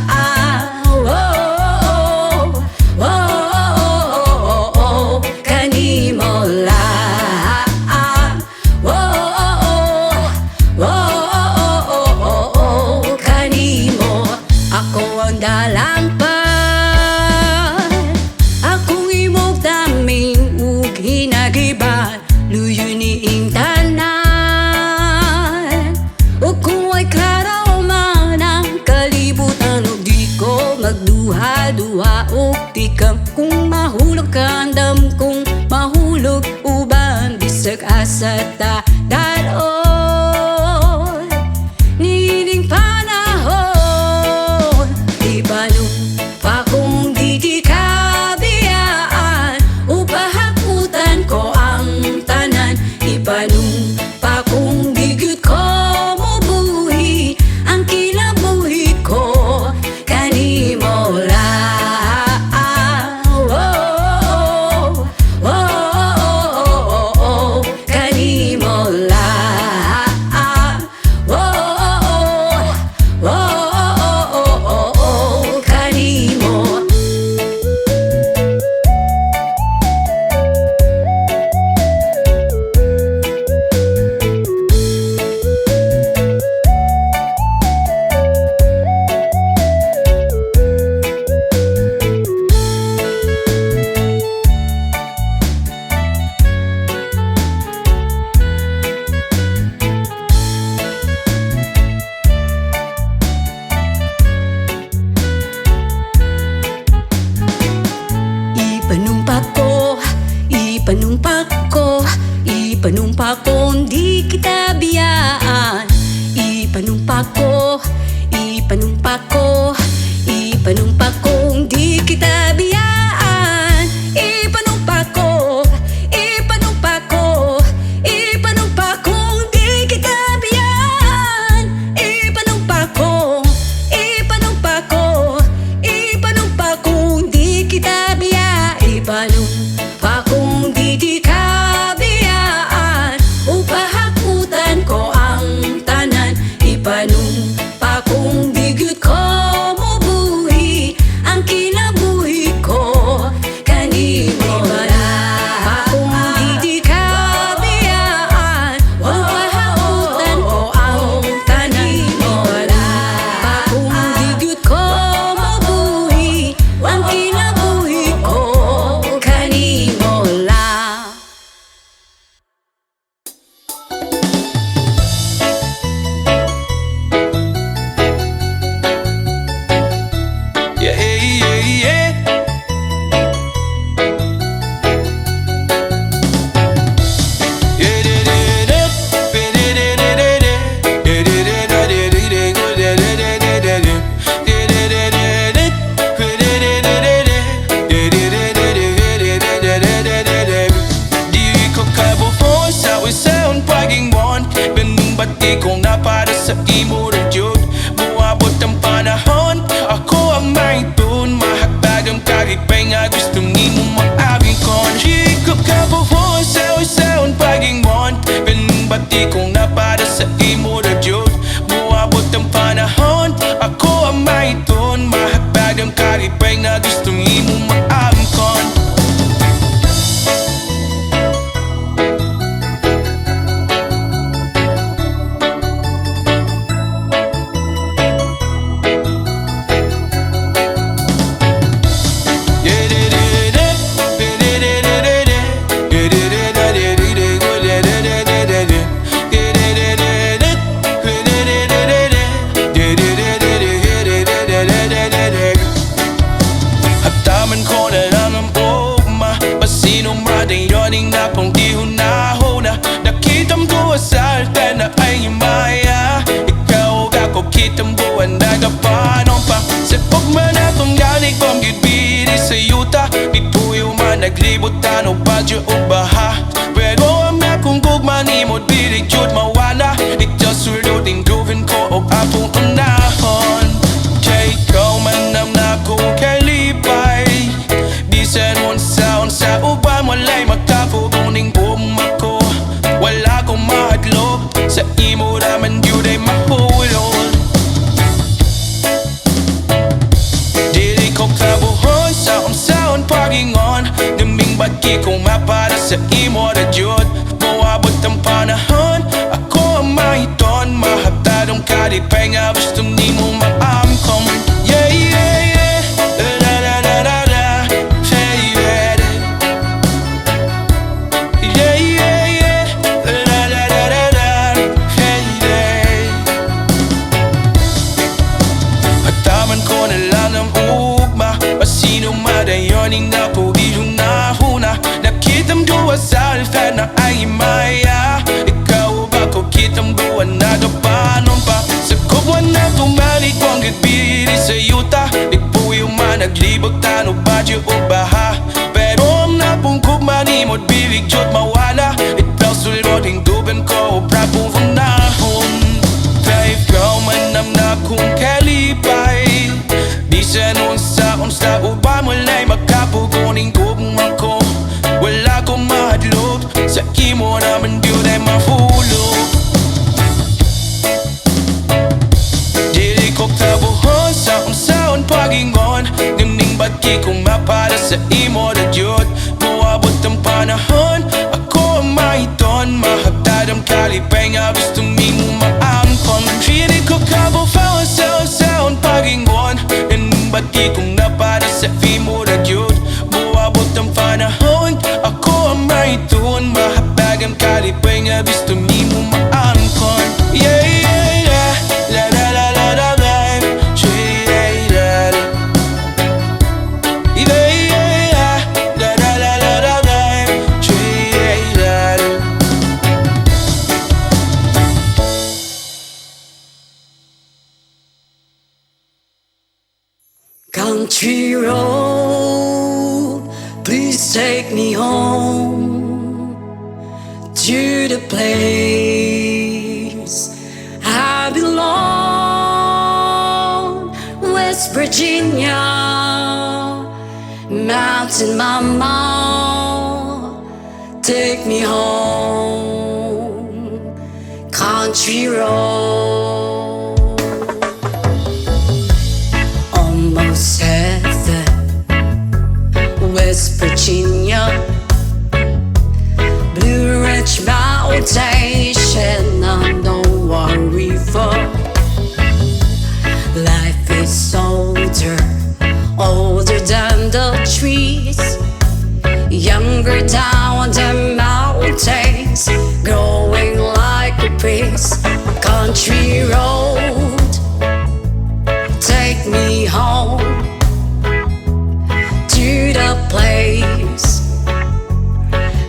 S2: Kanimo lang. Kanimo ako ang dalang pa akong imong daming ug hinagiban luyo niing tanan. Ug kung ay klaro man ang kalibutan ug di ko magduha-duha ug tikang kung mahulog ka andam kung mahulog uban bisag asa ta daron nining panahon. Ipanumpa kung di ka biyaan upahakutan ko ang tanan. Ipanumpa kung di gyud ko mabuhi ang kinabuhi ko kanimo lang. Kanimo lang. Kanimo. Ipanumpa ko di kita biyaan. Ipanumpa ko di kita biyaan. Ipanumpa ko di kita biyaan. Ipanumpa ko di kita biyaan. Ipanumpa kung di ka biyaan upahakutan ko ang tanan. Ipanumpa kung di gyud ko mabuhi ang kinabuhi ko kanimo lang. Kung di ka biyaan upahakutan ko ang tanan. Ipanumpa kung di gyud ko mabuhi ang kinabuhi ko kanimo lang.
S3: Yeah, yeah, yeah. Di ko kabuhos sa isang pag-ingon Binumbati kong na para sa imo radyot Buabot ang panahon Ako ang maitun Mahatag ang kagigpay nga gusto nimo mag-abing kon Higop ka buhos sa isang pag-ingon Binumbati kong na para sa imo maglibutan o badyo o baha. Pero ang akong gugma ni mo't bilig jud mawala. Ito sulutin gawin ko o akong unahon. Kay ikaw man ang akong kalipay. Bisan unsa uban walay makapuguning umako. Wala kong mahadlok sa imo raman yun ay mahulog. Dili ko kabuhon sa unsaon pagingon. Naming bagi kong mapara sa imo na jud. Mawabot ang panahon, ako ang mahiton. Mahaptadong kalipay nga gusto ni mo maamkom. Yeah, yeah, yeah, la la la la la. Yeah, yeah, yeah, yeah, yeah, la la la la la. Yeah, yeah. Hataman ko na lang ang ugma. Pasino madayoning na po ilong nahuna. Nakitang duwa sa alfan na ay maya. Ikaw ba ko kitang buwan na kapanon pa. Sa kubwan na tumalik kong gitbiri sa yuta. Ipuyo man naglibog tano badyo o baha. Pero ang napungkog mani mo't bilig jod mawala. Ikaw suloding duban ko o prapong funahon. Kaya ikaw man ang nakong kalipay. Bisan unsa uba mulay makapuguning gugmang ko. Wala kong mahadlok sa imo naman yun ay mahulog. Dili ko kabuhon sa unsaon pagingon. Naming bagi kong mapara sa imo na jud. Mawabot ang panahon, ako ang mahiton. Mahagtad ang kalipay nga gusto mi mo maangkon. Dili ko kabuhon sa unsaon pagingon. Naming bagi kong napara sa imo na jud. Mawabot ang panahon, ako ang mahiton. Mahapag ang kalipay nga gusto mi mo maangkon. Yeah, yeah, yeah, la la la la la la. Yeah, yeah, yeah, yeah, la la la la la la. Yeah, yeah.
S2: Country road, please take me home to the place I belong. West Virginia, Mountain Mama, take me home. Country road, almost heaven. West Virginia, Blue Ridge Mountain, Shenandoah River. Life is older, older than the trees, younger down the mountains, growing like a breeze. Country road, take me home to the place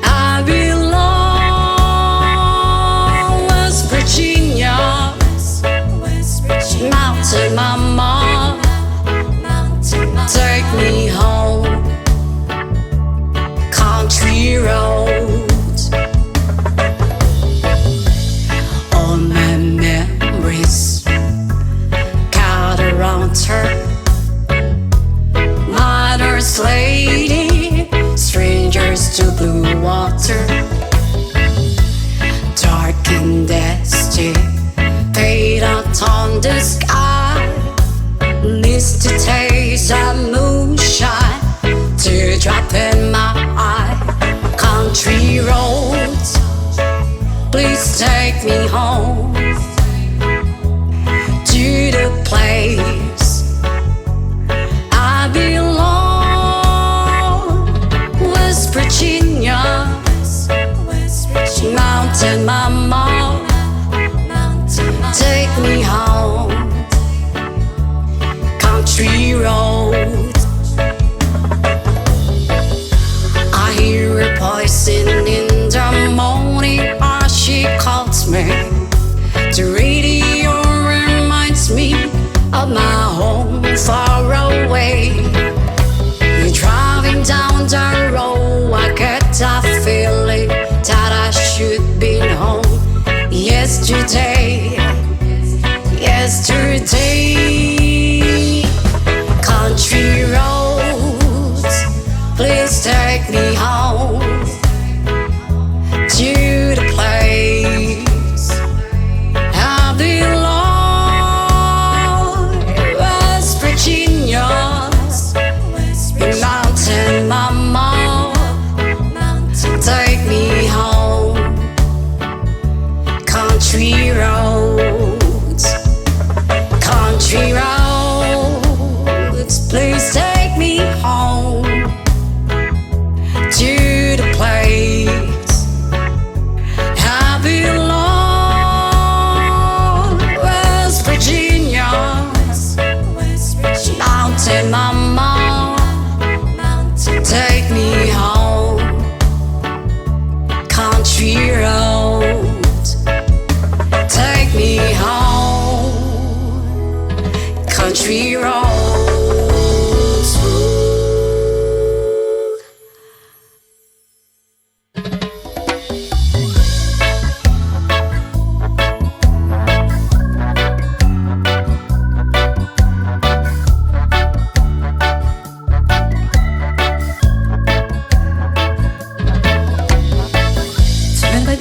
S2: I belong. West Virginia, Mountain Mama, take me home. Country roads, all my memories got around her. Mother's lady, strangers to blue water, dark and dusty, fade out on the sky. Needs to taste of moonshine, teardrop in my eye. Country roads, please take me home to the place I belong. West Virginia, Mountain Mama, take me home. Country road, I hear a voice in the morning as she calls me. The radio reminds me of my home far away. You're driving Going down the road, I get a feeling that I should be home. Yesterday, country roads, please take me home to the place I belong. West Virginia's mountain mama, take me home. Country roads, please take me home to the place I belong. West Virginia's mountain mama, take me home. Country roads, take me home. Country roads.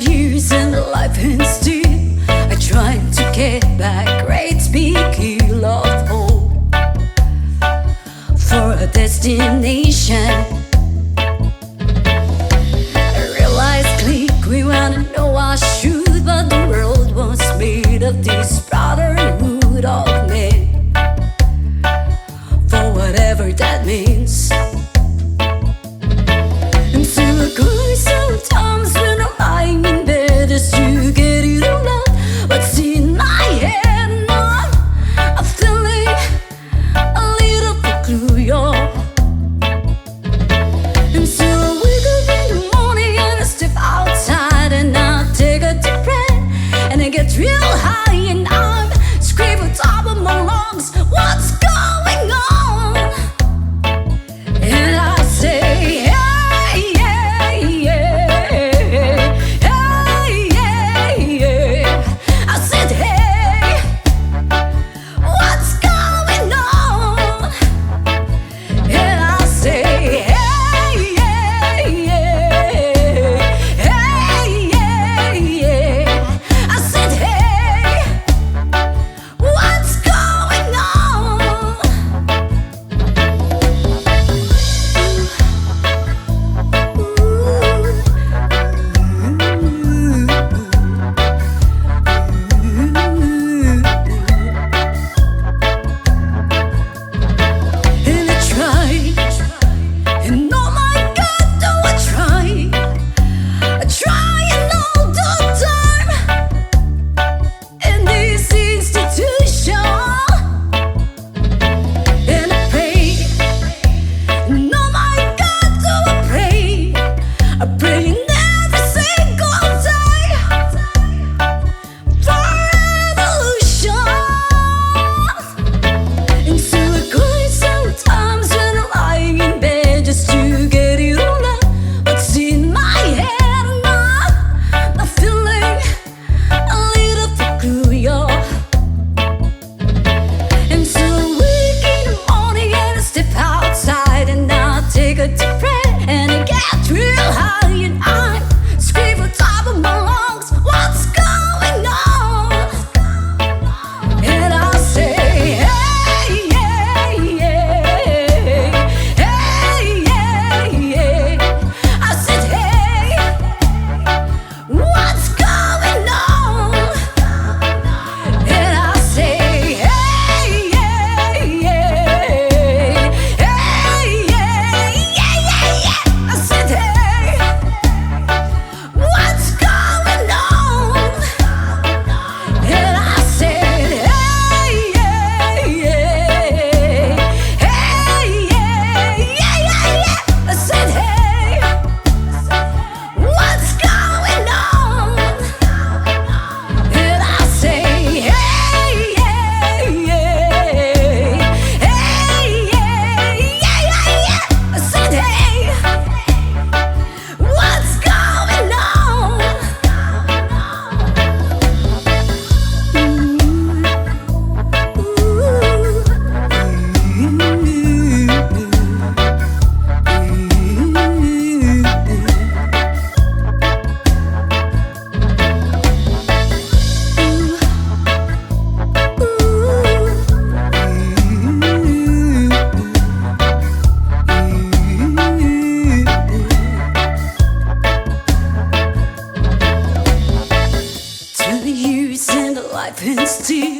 S2: Years in life and still I try to get back great big hill of hope for a destination. I realized click we wanna know I should, but the world was made of this brotherhood of men, for whatever that means. And so I cry sometimes when I'm lying in bed just to get it all out. What's in my head now? I'm feeling a little peculiar. And so I wake up in the morning and I step outside and I take a deep breath and I get real high and I'm screaming top of my lungs, what's going on?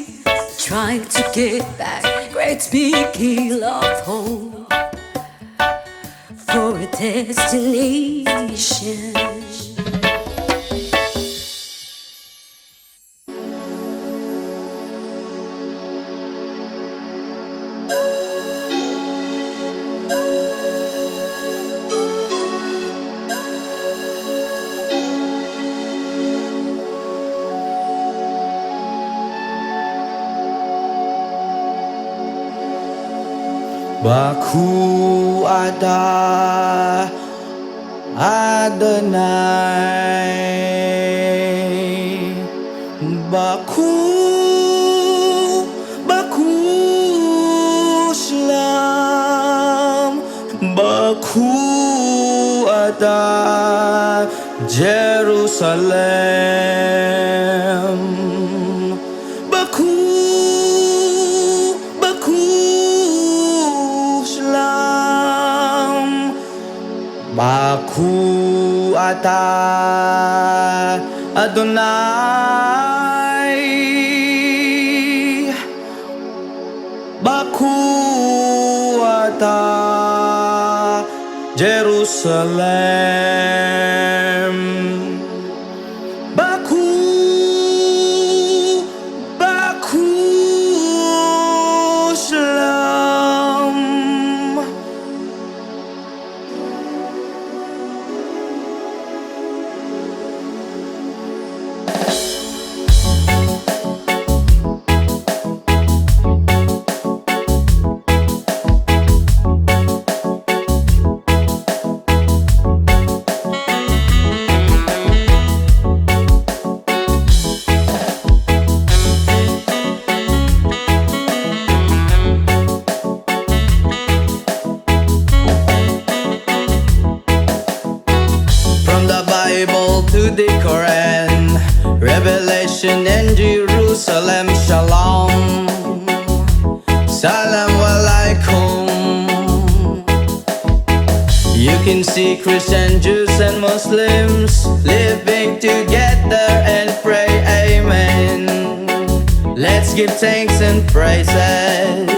S2: sin, trying to get back. Great big hill of hope for a destination.
S1: Baku ada Adonai. Baku Shalom. Baku ada Jerusalem. Baku Shalom. Baku ata Adonai. Baku ata Jerusalem. Baku Shalom. From the Bible to the Quran, Revelation and Jerusalem, Shalom. Salam alaikum. You can see Christian, Jews and Muslims living together and pray amen. Let's give thanks and praises.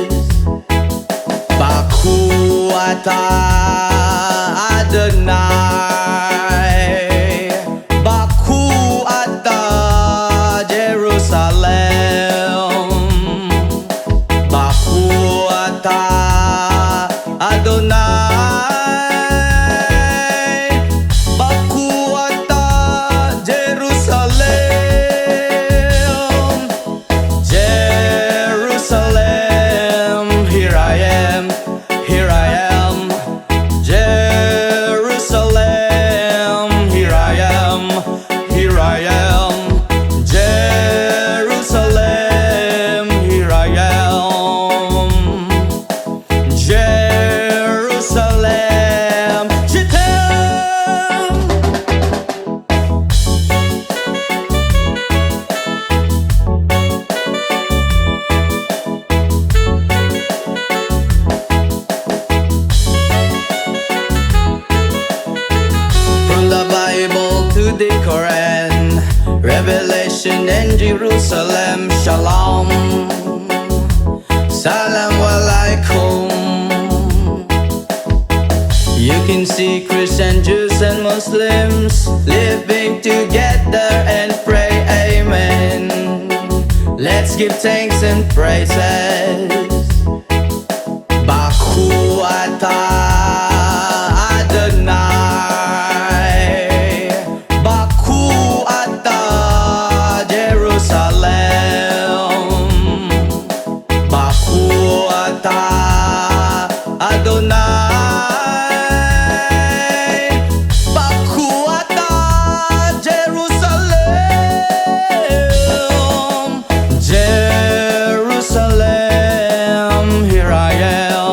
S1: Baku ata Adonai. Baku ata Jerusalem. Baku ata Adonai. Baku ata Jerusalem. Jerusalem, here I am, here I am. Jerusalem, here I am, here I am. Jerusalem, here I am. Jerusalem, Jerusalem. From the Bible to the Quran, Revelation and Jerusalem, Shalom. Salam alaikum. You can see Christian, Jews and Muslims living together and pray amen. Let's give thanks and praises. Baku ata Adonai. Baku ata Jerusalem. Baku ata Adonai. Baku ata Jerusalem. Jerusalem, here I am.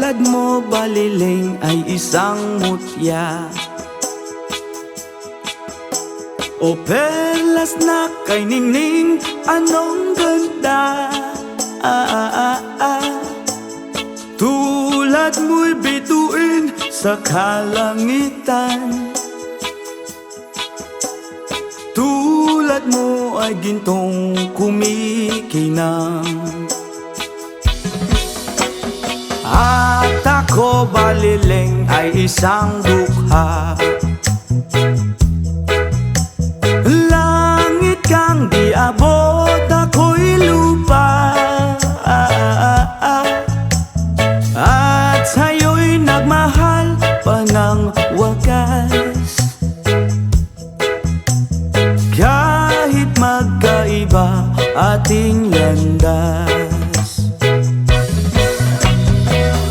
S1: Tulad mo baliling ay isang mutya, o perlas na kay ningning, anong ganda. Tulad mo'y bituin sa kalangitan, tulad mo ay gintong kumikinang. At ako baliling ay isang dukha, langit kang di abot, ako'y lupa. At sa'yo'y nagmahal pa ng wagas, kahit magkaiba ating landas.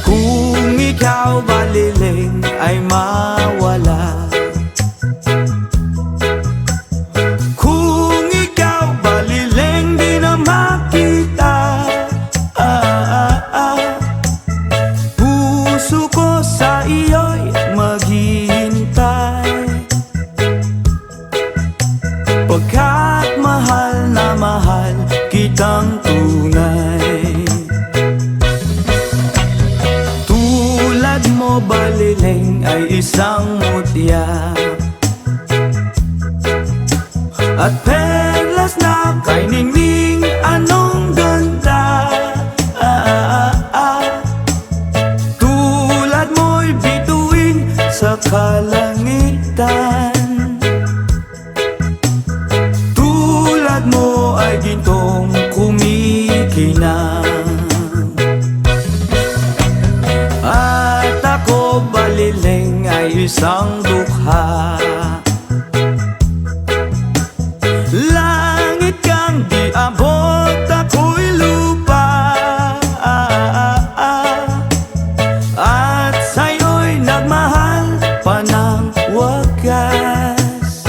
S1: Kung ikaw baliling ay mawala, kung ikaw baliling di na makita, puso ko sa iyo'y maghihintay, pagkat mahal na mahal kitang tunay. Tulad mo baliling ay isang mutya, at perlas na kay ningning, anong ganda. Tulad mo'y bituin sa kalangitan, tulad mo ay gintong kumikinang. At ako baliling ay isang dukha, langit kang di abot, ako'y lupa. At sa'yo'y nagmahal pa ng wagas,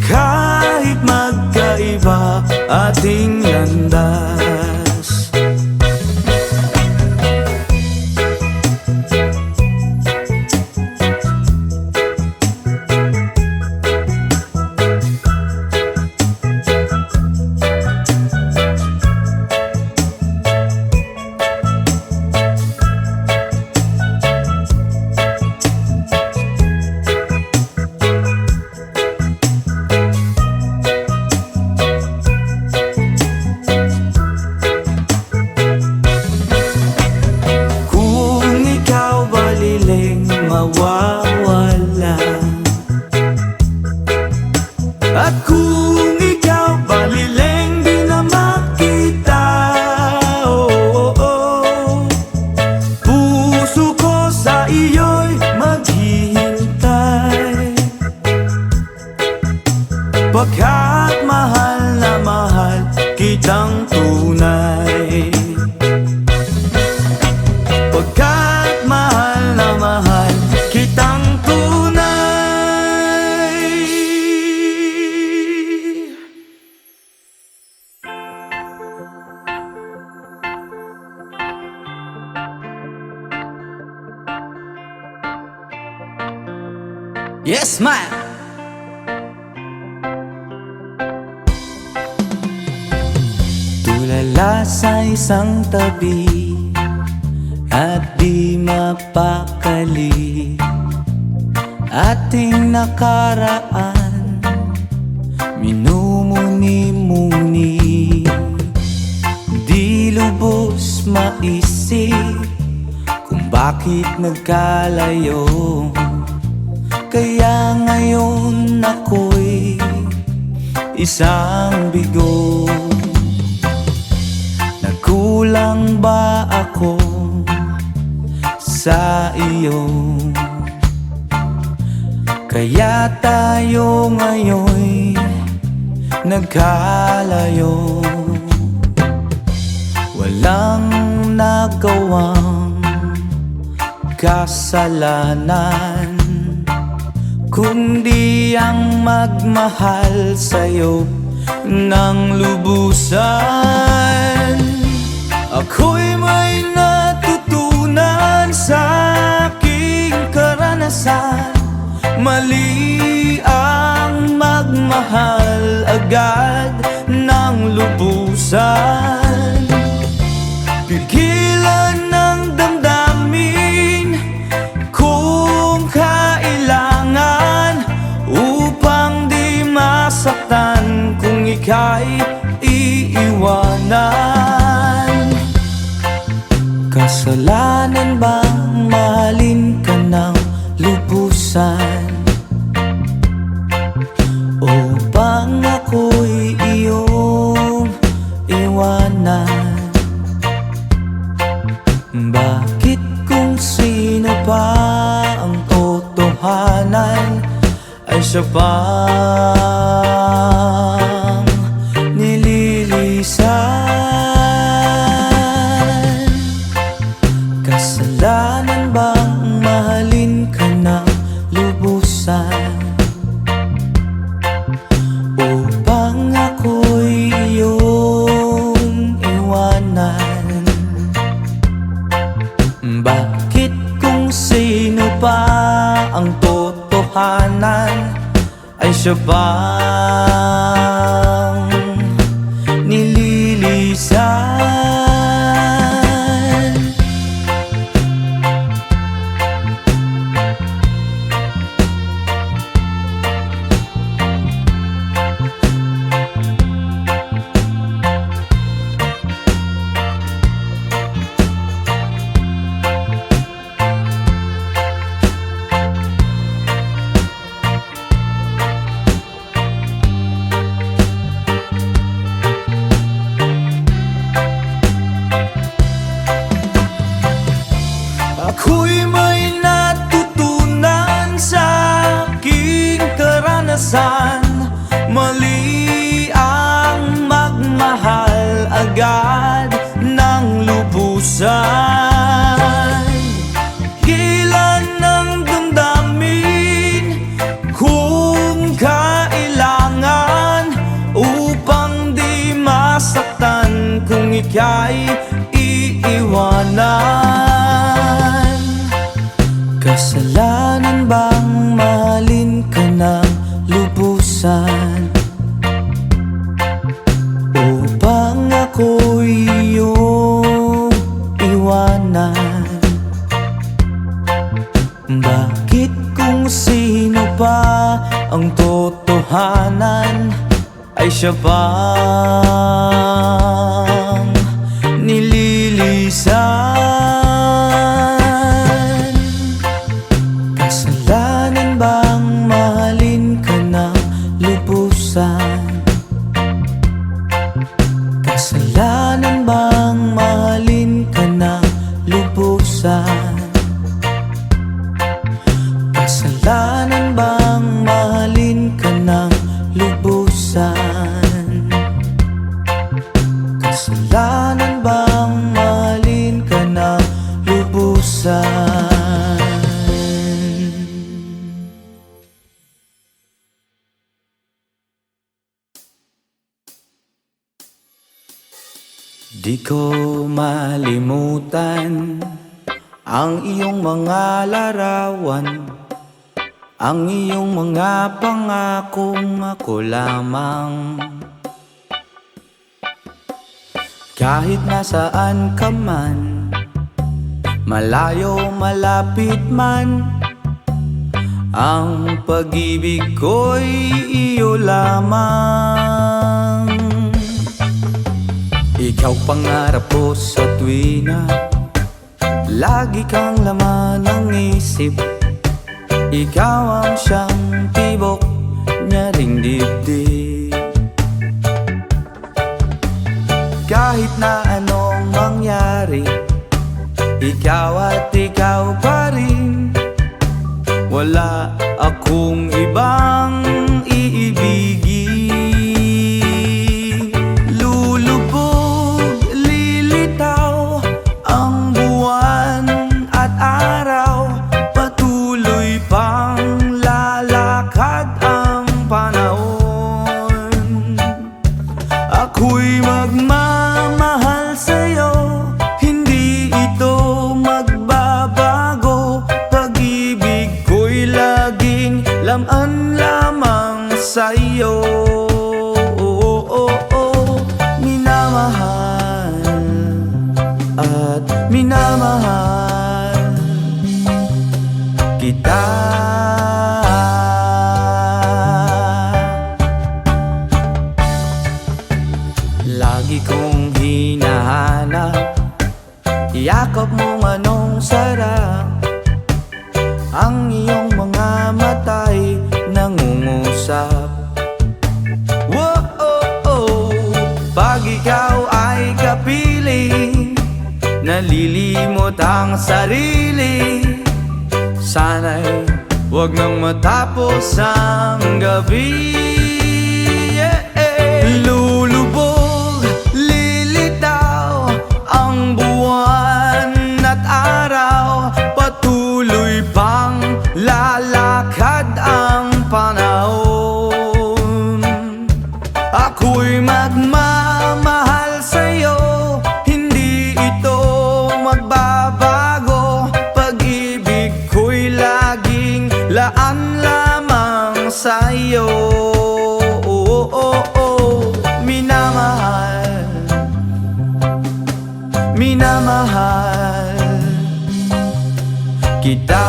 S1: kahit magkaiba ating landas. Kung ikaw baliling mawawala, at kung ikaw baliling di na makita, puso ko sa iyo'y maghihintay, pagkat mahal na mahal kitang tunay, pagkat mahal na mahal kitang tunay. Yes, man! Tulala sa isang tabi at di mapakali, ating nakaraan minumuni-muni, di lubos maisip kung bakit nagkalayo. Kaya ngayon ako'y isang bigo. Nagkulang ba ako sa iyo? Kaya tayo ngayon'y nagkalayo. Walang nagawang kasalanan, kundi ang magmahal sa'yo ng lubusan. Ako'y may natutunan sa aking karanasan, mali ang magmahal agad ng lubusan. Pigilan ng damdamin kung kailangan, upang di masaktan kung ika'y iiwanan. Kasalanan bang mahalin ka ng lubusan, o bang ako'y iyong iwanan? Bakit kung sino pa ang totohanan ay siya pang nililisan? Kasalanan bang mahalin ka ng lubusan, upang ako'y iyong iwanan? Bakit kung sino pa ang totohanan ay siya pang nililisan? Ako'y may natutunan sa aking karanasan, mali ang magmahal agad ng lubusan. Gilan ng damdamin kung kailangan, upang di masaktan kung ika'y iiwanan. Kasalanan bang mahalin ka ng lubusan, upang ako'y iyong iwanan? Bakit kung sino pa ang totohanan ay siya pang nililisan? Kasalanan bang mahalin ka ng lubusan, kasalanan bang mahalin ka ng lubusan? Kasalanan bang mahalin ka ng lubusan? Kasalanan bang mahalin ka ng lubusan? Di ko malimutan ang iyong mga larawan, ang iyong mga pangakong ako lamang. Kahit nasaan ka man, malayo malapit man, ang pag-ibig ko'y iyo lamang. Ikaw pangarap ko sa tuwina, lagi kang laman ng isip. Ikaw ang siyang tibok niya ring dibdib. Kahit na anong mangyari, ikaw at ikaw pa rin. Wala akong ibang iibigin. Ako'y magmamahal sa'yo, hindi ito magbabago. laman lamang sa'yo. Minamahal at minamahal kita. Lagi kong hinahanap, yakap mong anong sarap. Ang iyong mga mata'y nangungusap. Pag ikaw ay kapiling, nalilimot ang sarili. Sana'y huwag nang matapos ang gabi. Lulubog, lilitaw ang buwan at araw. Patuloy pang lalakad ang panahon. Ako'y magmamahal sa'yo, hindi ito magbabago. Pag-ibig ko'y laging laan lamang sa'yo. Minamahal, minamahal kita.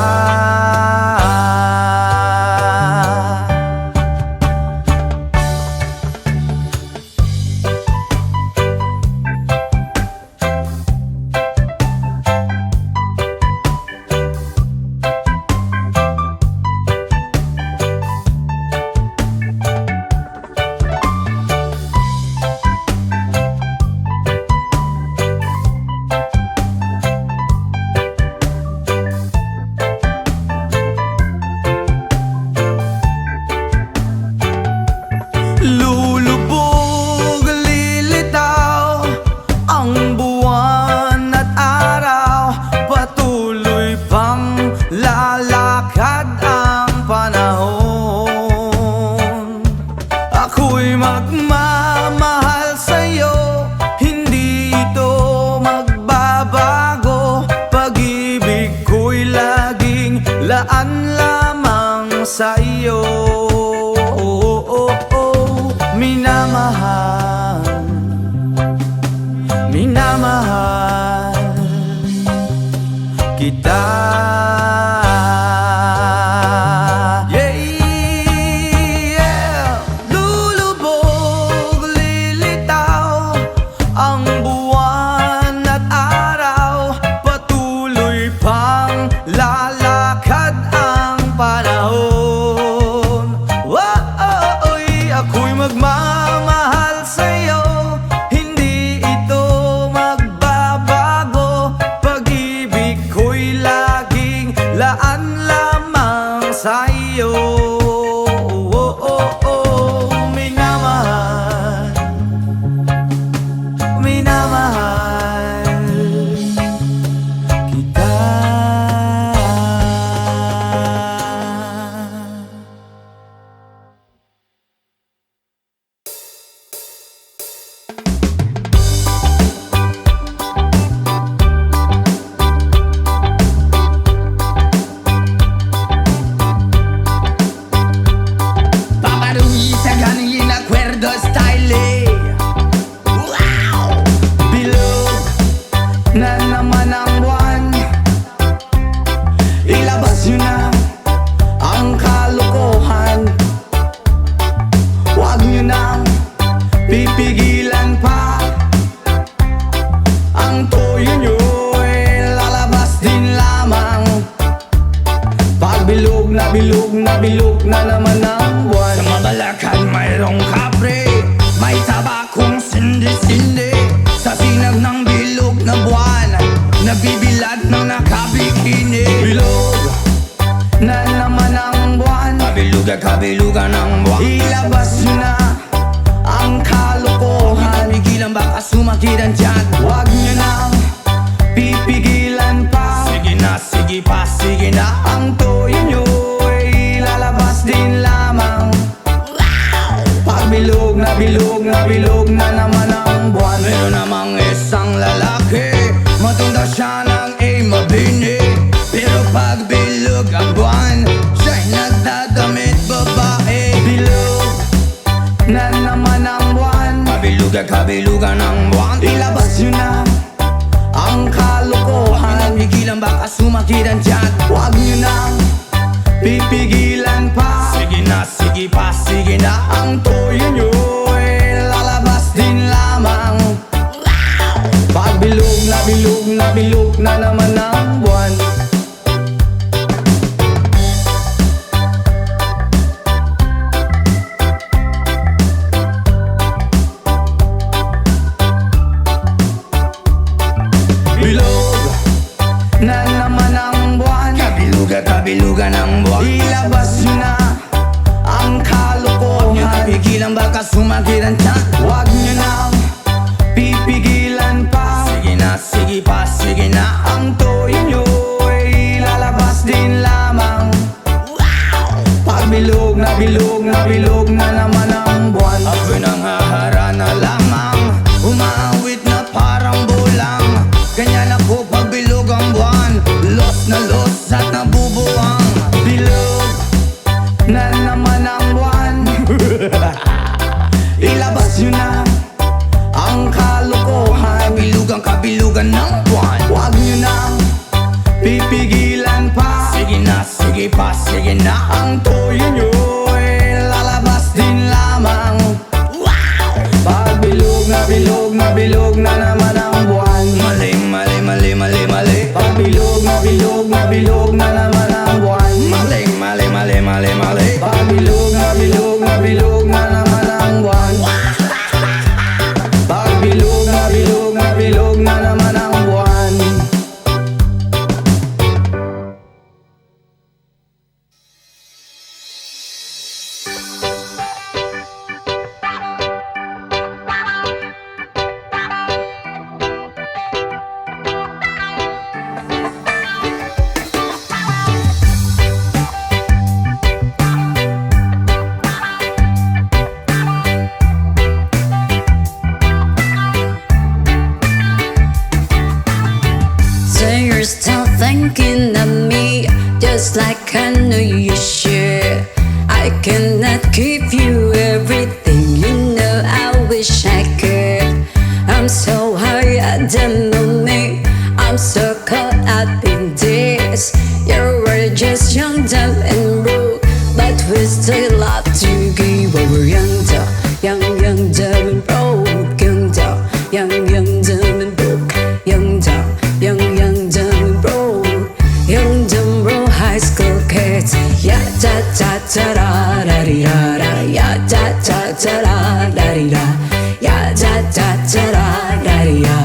S1: Lulubog, lilitaw ang buwan at araw. Patuloy pang lalakad ang panahon. Ako'y magmamahal sa'yo, hindi ito magbabago. Pag-ibig ko'y laging laan lamang sa'yo. Minamahal, minamahal kita. Lulubog, lilitaw ang buwan at araw. Patuloy pang lalakad ang panahon. Ako'y magmamahal sa'yo, hindi ito magbabago. Pag-ibig ko'y laging laan lamang sa'yo. Minamahal, minamahal kita. Na naman ang buwan, ilabas nyo na ang kalokohan. Huwag nyo nang pipigilan pa. Ang toyo nyo ay lalabas din lamang. Pag bilog na bilog na bilog na naman ang buwan. Sa Mabalacan mayroong kapre, may tabakong sindi-sindi. Sa sinag ng bilog na buwan, nabibilad ng nakabikini. Bilog na naman ang buwan, kabilugan ng buwan. Ilabas nyo na ang kalokohan. Pigilan baka sumakit ang tiyan. Huwag nyo nang pipigilan pa. Sige na, sige pa, sige na. Ang toyo nyo ay lalabas din lamang. Pag bilog na bilog na bilog na naman ang buwan. Meron namang isang lalaki, matunda siya ng mabini. Pero pag bilog ang buwan, siya'y nagdadamit
S3: Kabilugan, kabilugan ng buwan. Ilabas nyo na ang kalokohan. Pigilan baka sumakit ang tiyan. Huwag nyo nang pipigilan pa. Sige na, sige pa, sige na. Ang toyo nyo'y lalabas din lamang. Pag bilog na bilog na bilog na naman ang buwan. Bilog na naman ang buwan. Kabilugan, kabilugan ang buwan. Ilabas nyo na ang kalokohan. Huwag nyo pipigilan baka sumakit ang tiyan. Huwag nyo nang pipigilan pa. Sige na, sige pa, sige na. Ang toyo nyo'y lalabas din lamang. Pag bilog na bilog na bilog na naman ang buwan. Ako'y nanghahara na lamang, umaawit na parang bulang. Ganyan ako pag bilog ang buwan. Los na los at nabubuwang. Bilog na naman ang buwan. Ilabas nyo na ang kalokohan. Bilugan, kabilugan ng buwan. Huwag nyo nang pipigilan pa. Sige na, sige pa, sige na. Ang toyo nyo'y lalabas din lamang. Pag bilog na bilog na bilog na naman ang buwan. Mali, mali, mali, mali, mali. Pag bilog na bilog na bilog na naman ang buwan. Mali, mali, mali, mali, mali. Pag bilog na bilog na bilog na naman ang buwan. Pag bilog na bilog na bilog na naman ang buwan.
S2: So you're still thinking of me, just like I know you should. I cannot give you everything, you know I wish I could. I'm so high at the moment, I'm so caught up in this. You were just young, dumb and broke, but we still love to give. When we're young, dumb, dumb and broke. Young, dumb and broke. Young, dumb, dumb and broke. Young, dumb, broke high school kids. Ya da da da da da di da da. Ya da da da da da di da. Ya da da da da da di da.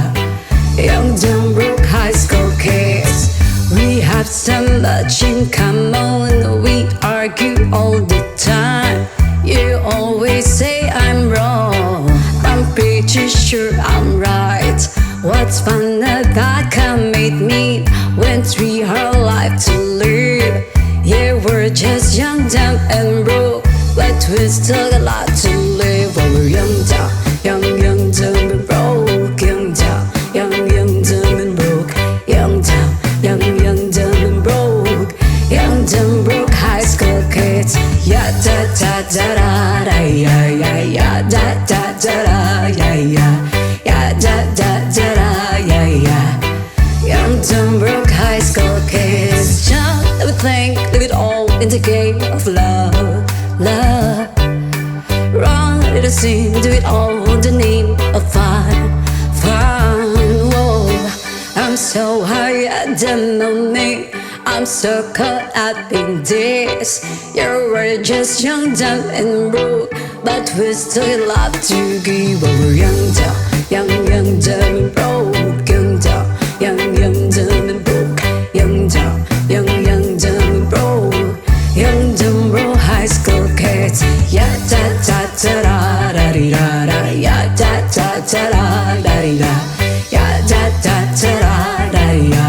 S2: Young, dumb, broke high school kids. We have so much in common. We argue all the time. You always say I'm wrong. I'm pretty sure I'm right. What's fun about commit me when we have life to live? Yeah, we're just young, dumb and broke, but we still got a lot to live. While we're young, dumb and broke. Young, dumb and broke. Young, dumb and broke. Young, dumb, broke high school kids. Ya da da da da da ya ya ya da da da da ya ya ya da da da da ya ya. Young, dumb, broke high school kids. Jump, let me think, leave it all in the game of love, love. Run, let us sing, do it all in the name of fun, fun. Whoa, I'm so high at the moment, I'm so caught up in this. You were just young, dumb and broke, but we still love to give. When we're young, dumb and broke. Young, dumb and broke. Young, dumb and broke. Young, dumb, broke high school kids. Ya da da da da da di da da. Ya da da da da da di da. Ya da da da da da di da.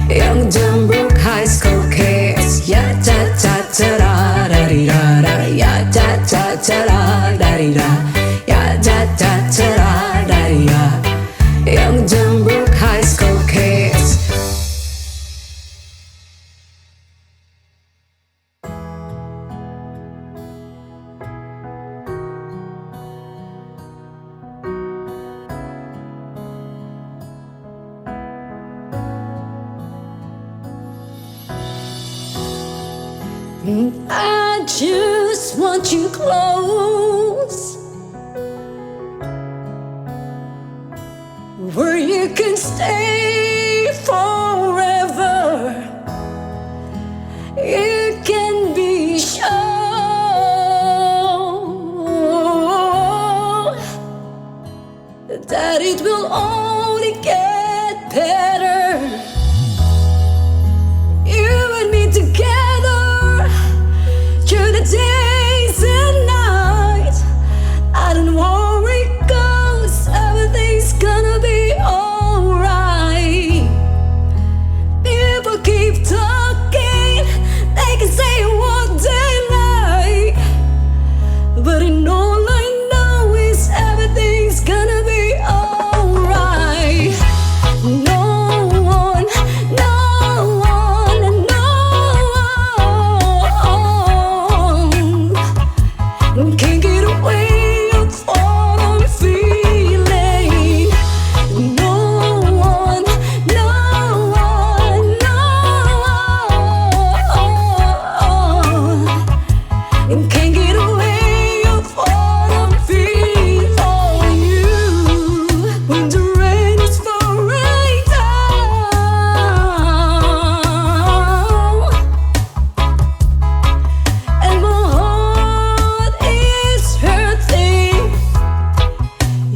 S2: Young, dumb, broke high school kids. Ya da da da da da di da da. Ya da da da da da di da. Ya da da da da da di da. Young, dumb, broke high school kids. just want you close, where you can stay forever. You can be sure that it will only get better. You and me together through the days and nights. I don't worry, 'cause everything's gonna be alright. People keep talking, they can say what they like, but in all I know is everything's gonna be alright. No one, no one, no one can get away with what I'm feeling. No one, no one, no one can get away with what I'm feeling for you. When the rain is falling down and my heart is hurting,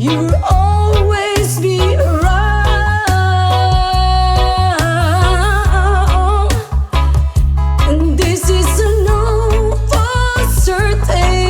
S2: you'll always be around. And this is a no for certain.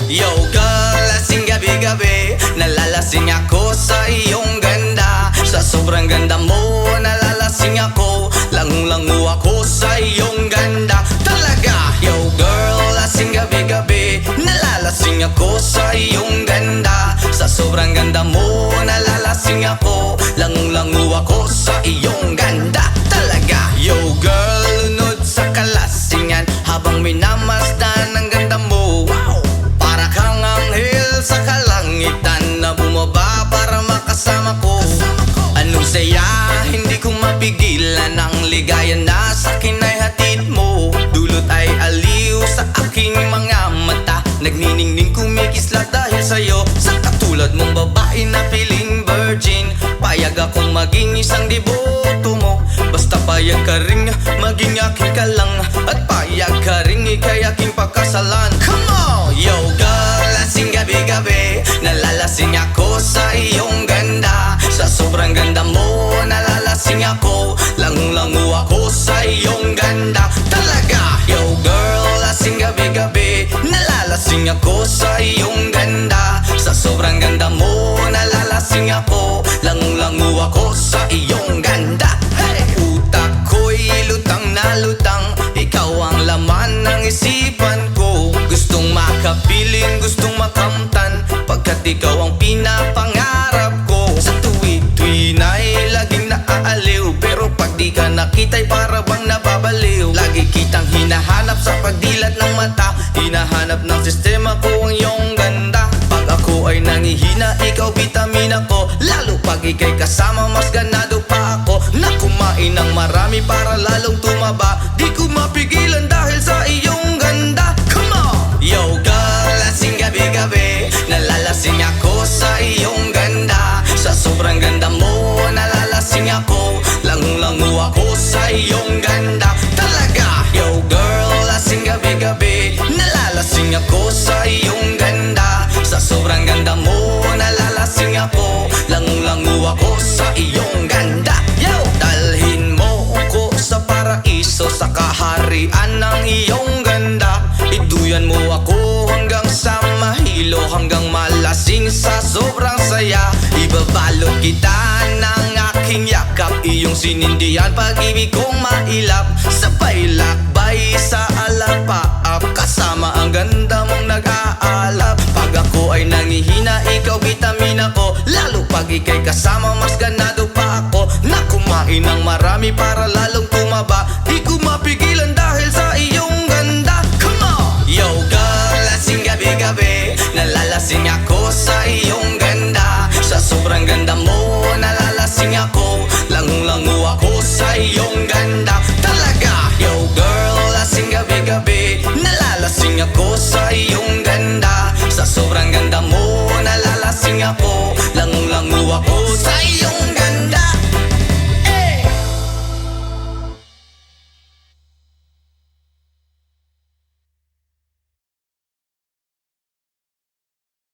S1: Yo girl, lasing gabi-gabi, nalalasing ako sa iyong ganda. Sa sobrang ganda mo, nalalasing ako, langung-langu ako sa iyong ganda. Talaga, yo girl, lasing gabi-gabi, nalalasing ako sa iyong ganda. Sa sobrang ganda mo, nalalasing ako, langung-langu ako sa iyong ganda. Talaga, yo girl, lunod sa kalasingan habang minamasdan ang ganda mo. Wow! Para kang anghel sa kalangitan na bumaba para makasama ko. Anong saya, hindi ko mapigilan ang ligaya na sa akin ay hatid mo. Dulot ay aliw sa aking mga mata, nagniningning kumikislat dahil sa'yo. Sa katulad mong babae na feeling virgin, payag akong maging isang deboto mo. Basta payag ka ring maging aking ka lang, at payag ka ring ikay aking pakasalan. Come on! Yo girl, lasing gabi-gabi, nalalasing ako sa iyong ganda. Sa sobrang ganda mo, nalalasing ako, langung-langu ako sa iyong ganda. Talaga, yo girl, lasing gabi-gabi, nalalasing ako sa iyong ganda. Sa sobrang ganda mo, nalalasing ako, langung-langu ako sa iyong ganda. Hey! Utak ko'y lutang na lutang, ikaw ang laman ng isipan ko. Gustong makapiling, gustong makamtan, pagkat ikaw ang pinapangarap ko. Sa tuwi-tuwi na'y laging naaaliw, pero pag di ka nakita'y para bang nababaliw. Lagi kitang hinahanap sa pagdilat ng mata, hinahanap ng sistema ko ang iyong ganda. Pag ako ay nangihina, ikaw vitamina ko, lalo pag ika'y kasama mas ganado pa ako. Na kumain ng marami para lalong tumaba, di ko mapigilan dahil sa iyong ganda. Come on! Yo girl, lasing gabi-gabi, nalalasing ako sa iyong ganda. Sa sobrang ganda mo, nalalasing ako, langung-langu ako sa iyong ganda. Talaga, yo girl, lasing gabi-gabi, nalalasing ako sa iyong ganda. Sa sobrang ganda mo, nalalasing ako, langung-langu ako sa iyong ganda. Yo! Dalhin mo ko sa paraiso, sa kaharian ng iyong ganda. Iduyan mo ako hanggang sa mahilo, hanggang malasing sa sobrang saya. Ibabalot kita ng aking yakap, iyong sinindihan pag-ibig kong mailap. Sabay lakbay sa alapaap, kasama ang ganda mong nag-aalap. Pag ako ay nangihina, ikaw vitamina ko, lalo pag ika'y kasama mas ganado pa ako. Na kumain ng marami para lalong tumaba, di ko mapigilan dahil sa iyong ganda. Come on! Yo girl, lasing gabi-gabi, nalalasing ako sa iyong ganda. Sa sobrang ganda mo, nalalasing ako, langung-langu ako sa iyong ganda. Talaga, yo girl, lasing gabi-gabi, nalalasing ako sa iyong ganda. Sa sobrang ganda mo, nalalasing ako, langung-langu ako sa iyong ganda.